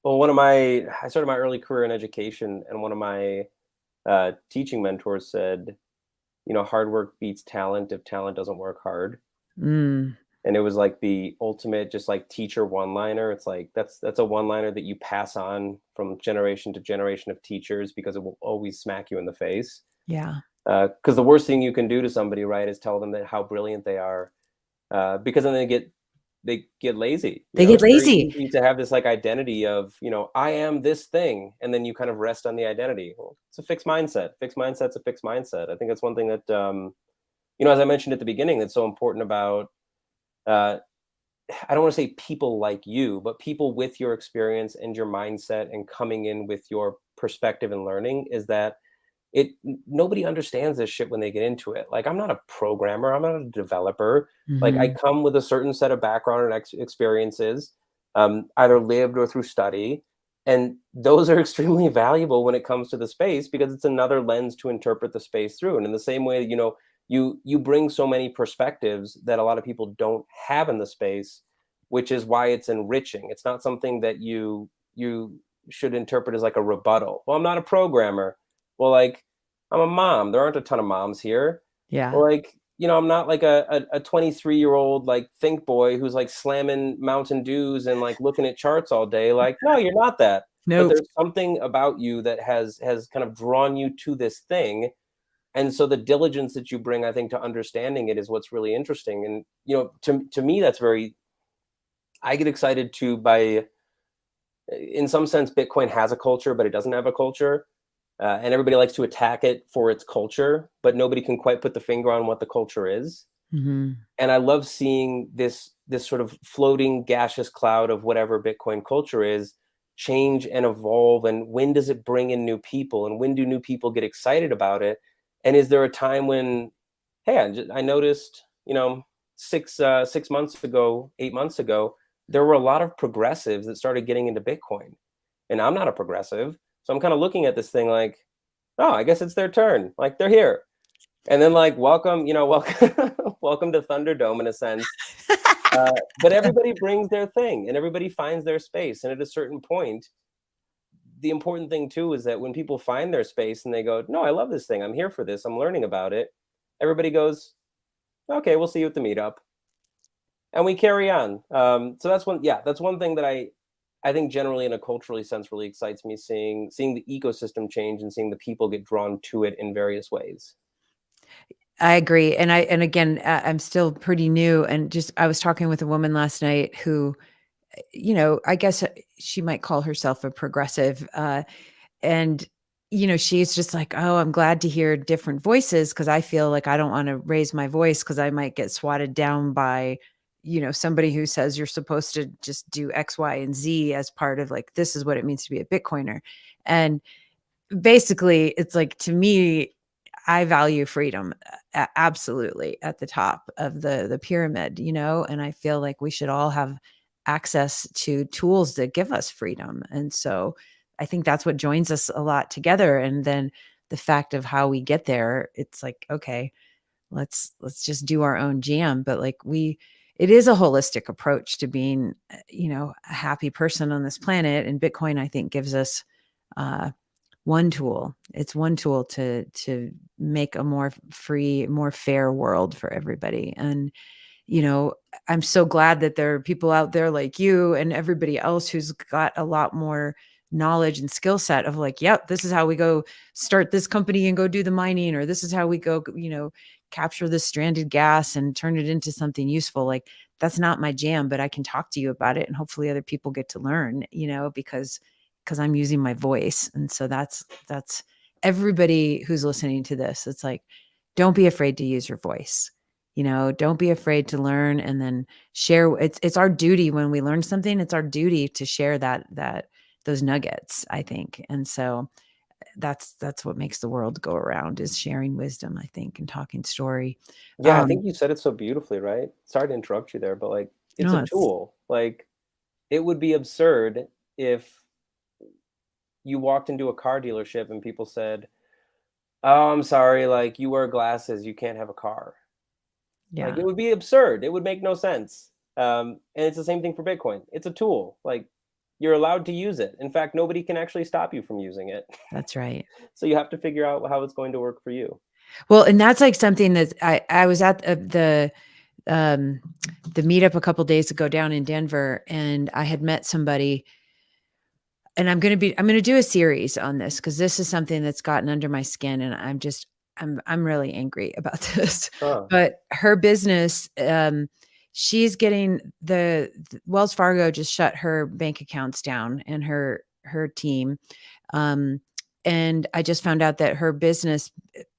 well, I started my early career in education, and one of my teaching mentors said, hard work beats talent if talent doesn't work hard. Mm, And it was like the ultimate, just like teacher one-liner. It's like that's a one-liner that you pass on from generation to generation of teachers because it will always smack you in the face. yeah. Because the worst thing you can do to somebody, right, is tell them that how brilliant they are, because then they get lazy. They get It's very lazy. easy to have this like identity of, I am this thing, and then you kind of rest on the identity. Well, it's a fixed mindset. Fixed mindset's a fixed mindset. I think that's one thing that, as I mentioned at the beginning, that's so important about. Uh, I don't want to say people like you, but people with your experience and your mindset and coming in with your perspective and learning, is that nobody understands this shit when they get into it. Like, I'm not a programmer, I'm not a developer. Like, I Mhm. come with a certain set of background and experiences, either lived or through study, and those are extremely valuable when it comes to the space, because it's another lens to interpret the space through. And in the same way, you bring so many perspectives that a lot of people don't have in the space, which is why it's enriching. It's not something that you should interpret as like a rebuttal. Well, I'm not a programmer. Well, like, I'm a mom. There aren't a ton of moms here. Yeah. Or like, I'm not like a 23-year-old like think boy who's like slamming Mountain Dews and like looking at charts all day. Like, no, you're not that. But Nope. there's something about you that has kind of drawn you to this thing. And so the diligence that you bring, I think, to understanding it is what's really interesting. And to me, that's very. I get excited too by, in some sense, Bitcoin has a culture, but it doesn't have a culture, and everybody likes to attack it for its culture, but nobody can quite put the finger on what the culture is. Mhm. And I love seeing this sort of floating gaseous cloud of whatever Bitcoin culture is change and evolve. And when does it bring in new people? And when do new people get excited about it? And is there a time when, hey, I noticed, 6 months ago, 8 months ago, there were a lot of progressives that started getting into Bitcoin, and I'm not a progressive, so I'm kind of looking at this thing like, oh, I guess it's their turn. Like they're here, and then like welcome, welcome, welcome to Thunderdome in a sense. But everybody brings their thing, and everybody finds their space. And at a certain point, the important thing too is that when people find their space and they go, "No, I love this thing. I'm here for this. I'm learning about it." Everybody goes, "Okay, we'll see you at the meetup," and we carry on. So that's one. Yeah, that's one thing that I think generally in a culturally sense really excites me, seeing the ecosystem change and seeing the people get drawn to it in various ways. I agree, and again, I'm still pretty new, and just I was talking with a woman last night who, I guess, she might call herself a progressive, and, she's just like, "Oh, I'm glad to hear different voices because I feel like I don't wanna raise my voice because I might get swatted down by, somebody who says you're supposed to just do X, Y, and Z as part of, like, this is what it means to be a Bitcoiner." And basically, it's like, to me, I value freedom, absolutely at the top of the pyramid, and I feel like we should all have access to tools that give us freedom, and so I think that's what joins us a lot together, and then the fact of how we get there, it's like, okay, let's just do our own jam, but, like, it is a holistic approach to being, a happy person on this planet, and Bitcoin, I think, gives us, uh one tool. It's one tool to make a more free, more fair world for everybody, and, you know, I'm so glad that there are people out there like you and everybody else who's got a lot more knowledge and skill set of like, "Yep, this is how we go start this company and go do the mining," or, "This is how we go, capture the stranded gas and turn it into something useful." Like, that's not my jam, but I can talk to you about it, and hopefully other people get to learn, because I'm using my voice, and so that's everybody who's listening to this. It's like, don't be afraid to use your voice. Don't be afraid to learn and then share. It's our duty when we learn something, it's our duty to share that those nuggets, I think. And so that's what makes the world go around, is sharing wisdom, I think, and talking story. Yeah, I Um, think you said it so beautifully, right? Sorry to interrupt you there, but like it's a no, it's tool. Like it would be absurd if you walked into a car dealership and people said, "Oh, I'm sorry, like you wear glasses, you can't have a car." Like yeah, it would be absurd. It would make no sense. And it's the same thing for Bitcoin. It's a tool. Like you're allowed to use it. In fact, nobody can actually stop you from using it. that's right. So you have to figure out how it's going to work for you. Well, and that's like something that I was at um the meetup a couple days ago down in Denver, and I had met somebody. And I'm gonna do a series on this because this is something that's gotten under my skin, and I'm really angry about this. Huh. But her business, she's getting Wells Fargo just shut her bank accounts down, and her team. Um, and I just found out that her business,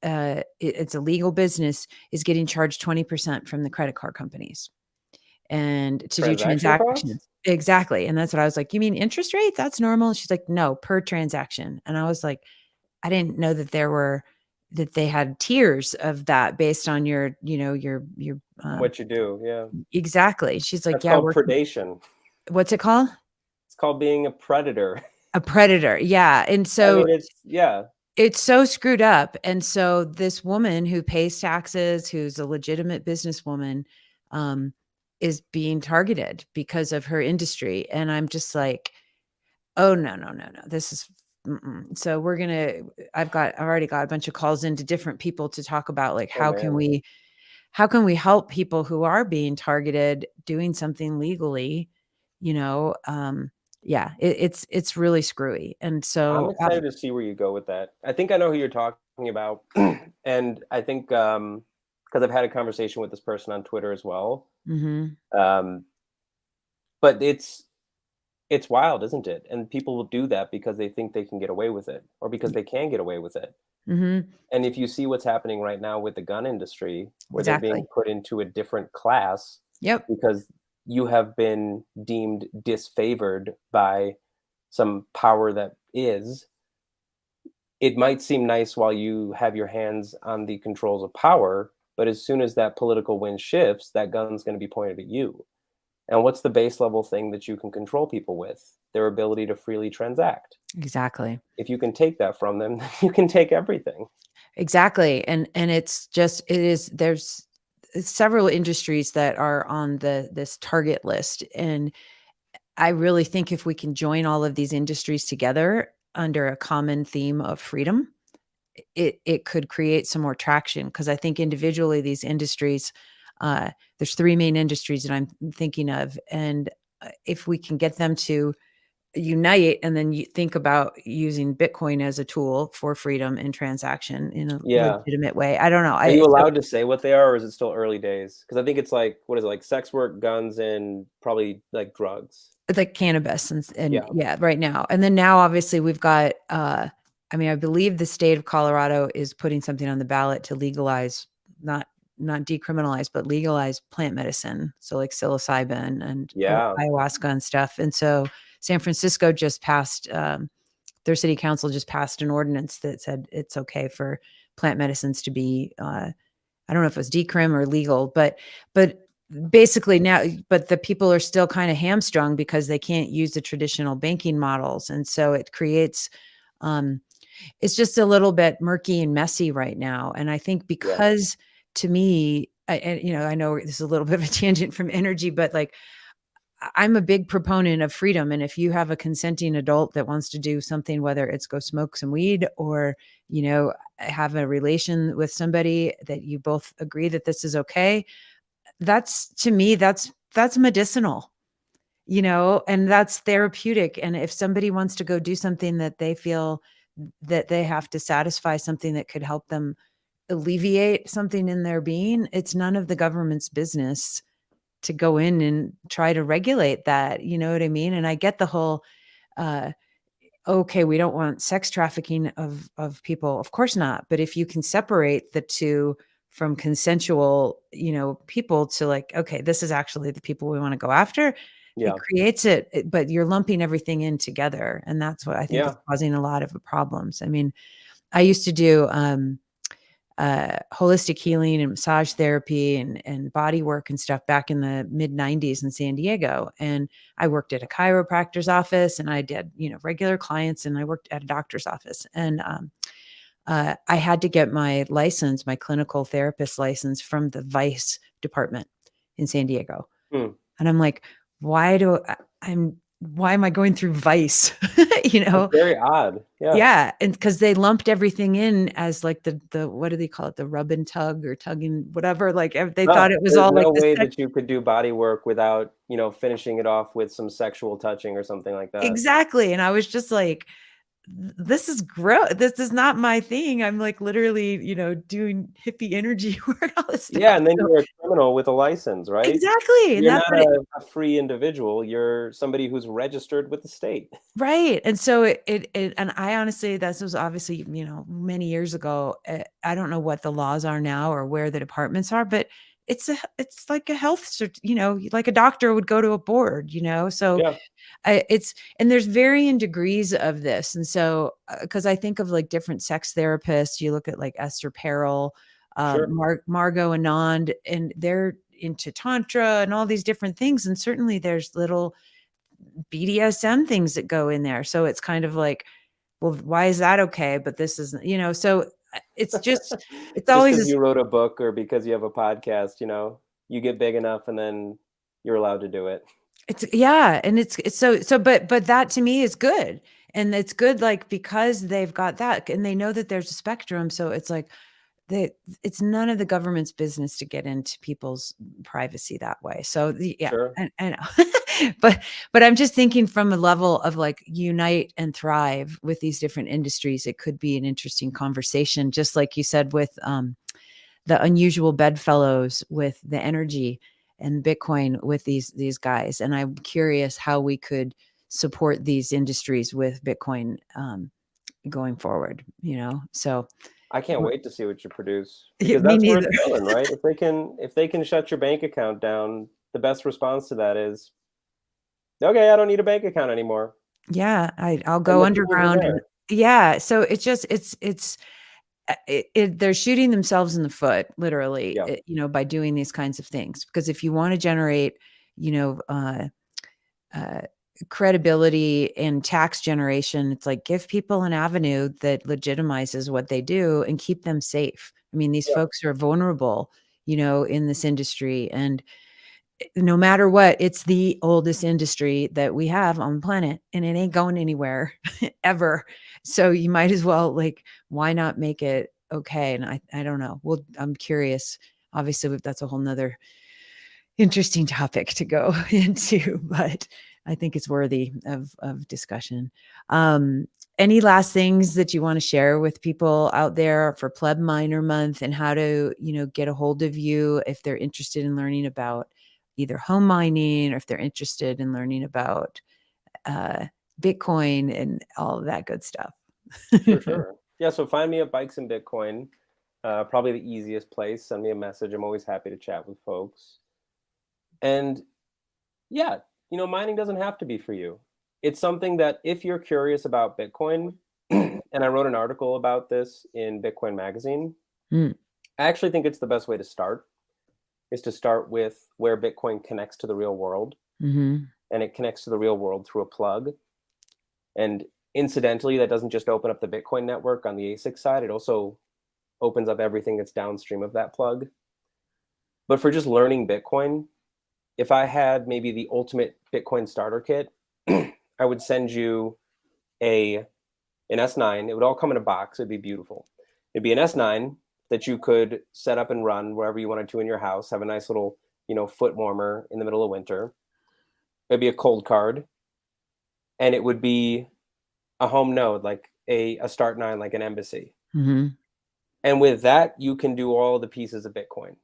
it's a legal business, is getting charged 20% from the credit card companies and to do Transaction transactions. costs? Exactly, and that's what I was like, "You mean interest rates? That's normal?" She's like, "No, per transaction." And I was like, "I didn't know that they had tiers of that based on your" What you do, yeah. exactly. She's like, That's "Yeah, called we're" predation. what's it called? It's called being a predator. A predator, yeah, and I so mean, it's yeah. it's so screwed up, and so this woman who pays taxes, who's a legitimate businesswoman, um, is being targeted because of her industry, and I'm just like, "Oh, no, no, no, no, this is mm-mm." So I've already got a bunch of calls into different people to talk about, like, Oh man. how can we help people who are being targeted doing something legally, you know? Yeah, it's really screwy, and I'm so, excited to see where you go with that. I think I know who you're talking talking about, and I think because I've had a conversation with this person on Twitter as well. Mhm. Um, but it's wild, isn't it? And people will do that because they think they can get away with it, or because they can get away with it. Mhm. And if you see what's happening right now with the gun industry, where they're being Exactly. put into a different class Yep. because you have been deemed disfavored by some power that is, it might seem nice while you have your hands on the controls of power, but as soon as that political wind shifts, that gun's going to be pointed at you. And what's the base level thing that you can control people with? Their ability to freely transact. Exactly. If you can take that from them, you can take everything. Exactly, and it's just it is there's several industries that are on this target list, and I really think if we can join all of these industries together under a common theme of freedom, it could create some more traction. Because I think individually these industries, uh, there's 3 main industries that I'm thinking of, and, if we can get them to unite and then you think about using Bitcoin as a tool for freedom and transaction in a Yeah. legitimate way. I don't know. Are you So allowed to say what they are, or is it still early days? Because I think it's like, what is it, like sex work, guns, and probably like drugs. like cannabis and Yeah. yeah, right now. And then now obviously we've got I mean, I believe the state of Colorado is putting something on the ballot to legalize, not not decriminalize, but legalize plant medicine. So like psilocybin and Yeah. ayahuasca and stuff. And so San Francisco just passed their city council just passed an ordinance that said it's okay for plant medicines to be I don't know if it was decrim or legal, but basically now but the people are still kind of hamstrung because they can't use the traditional banking models. And so it creates um it's just a little bit murky and messy right now. And I think Yeah. because to me, and I know this is a little bit of a tangent from energy, but like I'm a big proponent of freedom. And if you have a consenting adult that wants to do something, whether it's go smoke some weed or, have a relation with somebody that you both agree that this is okay, that's to me, that's medicinal, and that's therapeutic. And if somebody wants to go do something that they feel that they have to satisfy something that could help them alleviate something in their being, it's none of the government's business to go in and try to regulate that, you know what I mean? And I get the whole, uh, okay, we don't want sex trafficking of people. Of course not. But if you can separate the 2 from consensual, people to like, okay, this is actually the people we want to go after, it Yeah. creates but you're lumping everything in together. And that's what I think is Yeah. causing a lot of the problems. I mean, I used to do holistic healing and massage therapy and body work and stuff back in the mid 90s in San Diego. And I worked at a chiropractor's office and I did, regular clients and I worked at a doctor's office. And I had to get my license, my clinical therapist license from the Vice department in San Diego. Hmm. And I'm like, why am I going through Vice? you That's know, very odd. Yeah. yeah, and because they lumped everything in as, like, the what do they call it? The rub and tug or tugging whatever, like, they thought Huh. it was There's all, like, no the way sex. that you could do body work without, finishing it off with some sexual touching or something like that. Exactly, and I was just like, This is gross. This is not my thing." I'm, like, literally, doing hippie energy work, all this Yeah, stuff, and then so you're a criminal with a license, right? exactly, and You're that's not what it a free individual, you're somebody who's registered with the state. right, and so and I honestly this was obviously, many years ago. I don't know what the laws are now or where the departments are, but it's like a health like a doctor would go to a board, so Yeah, it's and there's varying degrees of this. And so, because I think of like different sex therapists, you look at like Esther Perel, sure. Margot Anand, and they're into tantra and all these different things. And certainly there's little BDSM things that go in there. So it's kind of like, well, why is that okay? But this isn't, so it's just, it's Just always because this. you wrote a book or because you have a podcast, you get big enough and then you're allowed to do it. It's yeah, and it's so but that to me is good. And it's good, like, because they've got that and they know that there's a spectrum. So it's like, that it's none of the government's business to get into people's privacy that way. So yeah, Sure. and but I'm just thinking from a level of like unite and thrive with these different industries. It could be an interesting conversation, just like you said with the unusual bedfellows with the energy and Bitcoin with these guys. And I'm curious how we could support these industries with Bitcoin going forward. So I can't we're- wait to see what you produce because me that's where neither. it's going, right? If they can shut your bank account down, the best response to that is, okay, I don't need a bank account anymore, Yeah, I'll and go the tools are underground and there. yeah, so it's just they're shooting themselves in the foot literally, Yeah, by doing these kinds of things. Because if you want to generate, you know, uh, credibility and tax generation, it's like give people an avenue that legitimizes what they do and keep them safe. I mean, these yeah, folks are vulnerable, in this industry, and no matter what, it's the oldest industry that we have on the planet and it ain't going anywhere ever. So you might as well like, why not make it okay? And I don't know. Well, I'm curious. Obviously, that's a whole nother interesting topic to go into, but I think it's worthy of discussion. Um, any last things that you want to share with people out there for Pleb Minor Month and how to, get a hold of you if they're interested in learning about either home mining or if they're interested in learning about uh, Bitcoin and all of that good stuff? sure, sure. Yeah, so find me at Bikes and Bitcoin. Probably the easiest place. Send me a message. I'm always happy to chat with folks. And yeah, mining doesn't have to be for you. It's something that if you're curious about Bitcoin, and I wrote an article about this in Bitcoin Magazine, Mm, I actually think it's the best way to start is to start with where Bitcoin connects to the real world. mhm. And it connects to the real world through a plug. And incidentally, that doesn't just open up the Bitcoin network on the ASIC side, it also opens up everything that's downstream of that plug. But for just learning Bitcoin, if I had maybe the ultimate Bitcoin starter kit, I would send you a an S9. It would all come in a box. It'd be beautiful. It'd be an S9 that you could set up and run wherever you wanted to in your house. Have a nice little, foot warmer in the middle of winter. It'd be a cold card, and it would be a home node, like a start nine, like an embassy. Mhm. And with that, you can do all the pieces of Bitcoin.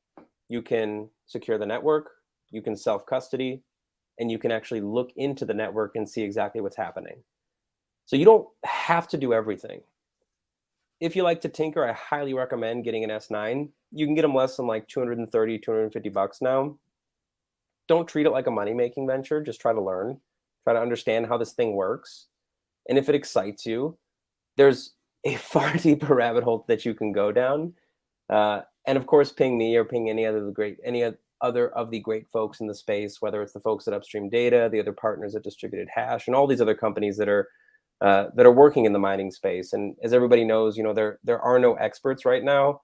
You can secure the network, you can self custody, and you can actually look into the network and see exactly what's happening. So you don't have to do everything. If you like to tinker, I highly recommend getting an S9. You can get them less than like 230, $250 now. Don't treat it like a money making venture. Just try to learn, try to understand how this thing works. And if it excites you, there's a far deeper rabbit hole that you can go down. And of course, ping me or ping any other of the great folks in the space, whether it's the folks at Upstream Data, the other partners at Distributed Hash, and all these other companies that are working in the mining space. And as everybody knows, there are no experts right now,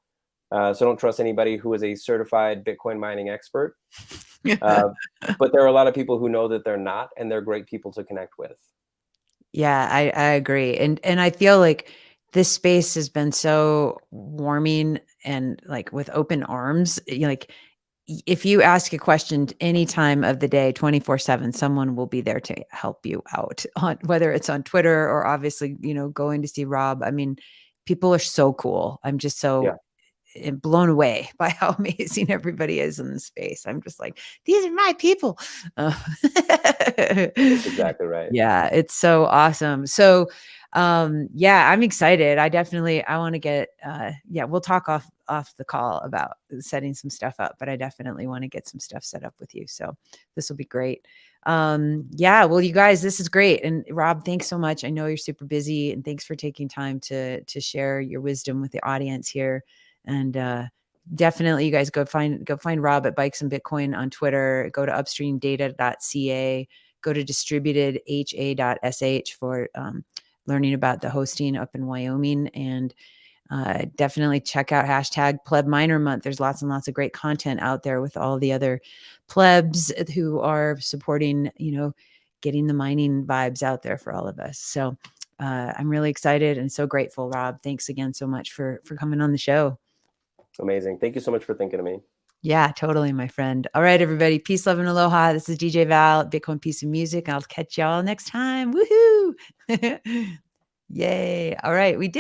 so don't trust anybody who is a certified Bitcoin mining expert. Uh, but there are a lot of people who know that they're not, and they're great people to connect with. Yeah, I agree, and I feel like this space has been so warming and, like, with open arms, like, if you ask a question any time of the day, 24/7, someone will be there to help you out on whether it's on Twitter or obviously, going to see Rob. I mean, people are so cool. I'm just Yeah, so blown away by how amazing everybody is in the space. I'm just like, these are my people. Uh, that's exactly right. yeah, it's so awesome. So, yeah, I'm excited. I want to get, yeah, we'll talk off the call about setting some stuff up, but I definitely want to get some stuff set up with you. So this will be great. Yeah, well, you guys, this is great. And Rob, thanks so much. I know you're super busy and thanks for taking time to share your wisdom with the audience here. And definitely you guys go find Rob at Bikes and Bitcoin on Twitter, go to upstreamdata.ca, go to distributedha.sh for learning about the hosting up in Wyoming, and definitely check out hashtag pleb minor month. There's lots and lots of great content out there with all the other plebs who are supporting, getting the mining vibes out there for all of us. So I'm really excited and so grateful, Rob. Thanks again so much for coming on the show. Amazing. Thank you so much for thinking of me. Yeah, totally, my friend. All right, everybody. Peace, love, and aloha. This is DJ Val, Bitcoin Piece of Music. I'll catch y'all next time. Woohoo! Yay. All right, we did.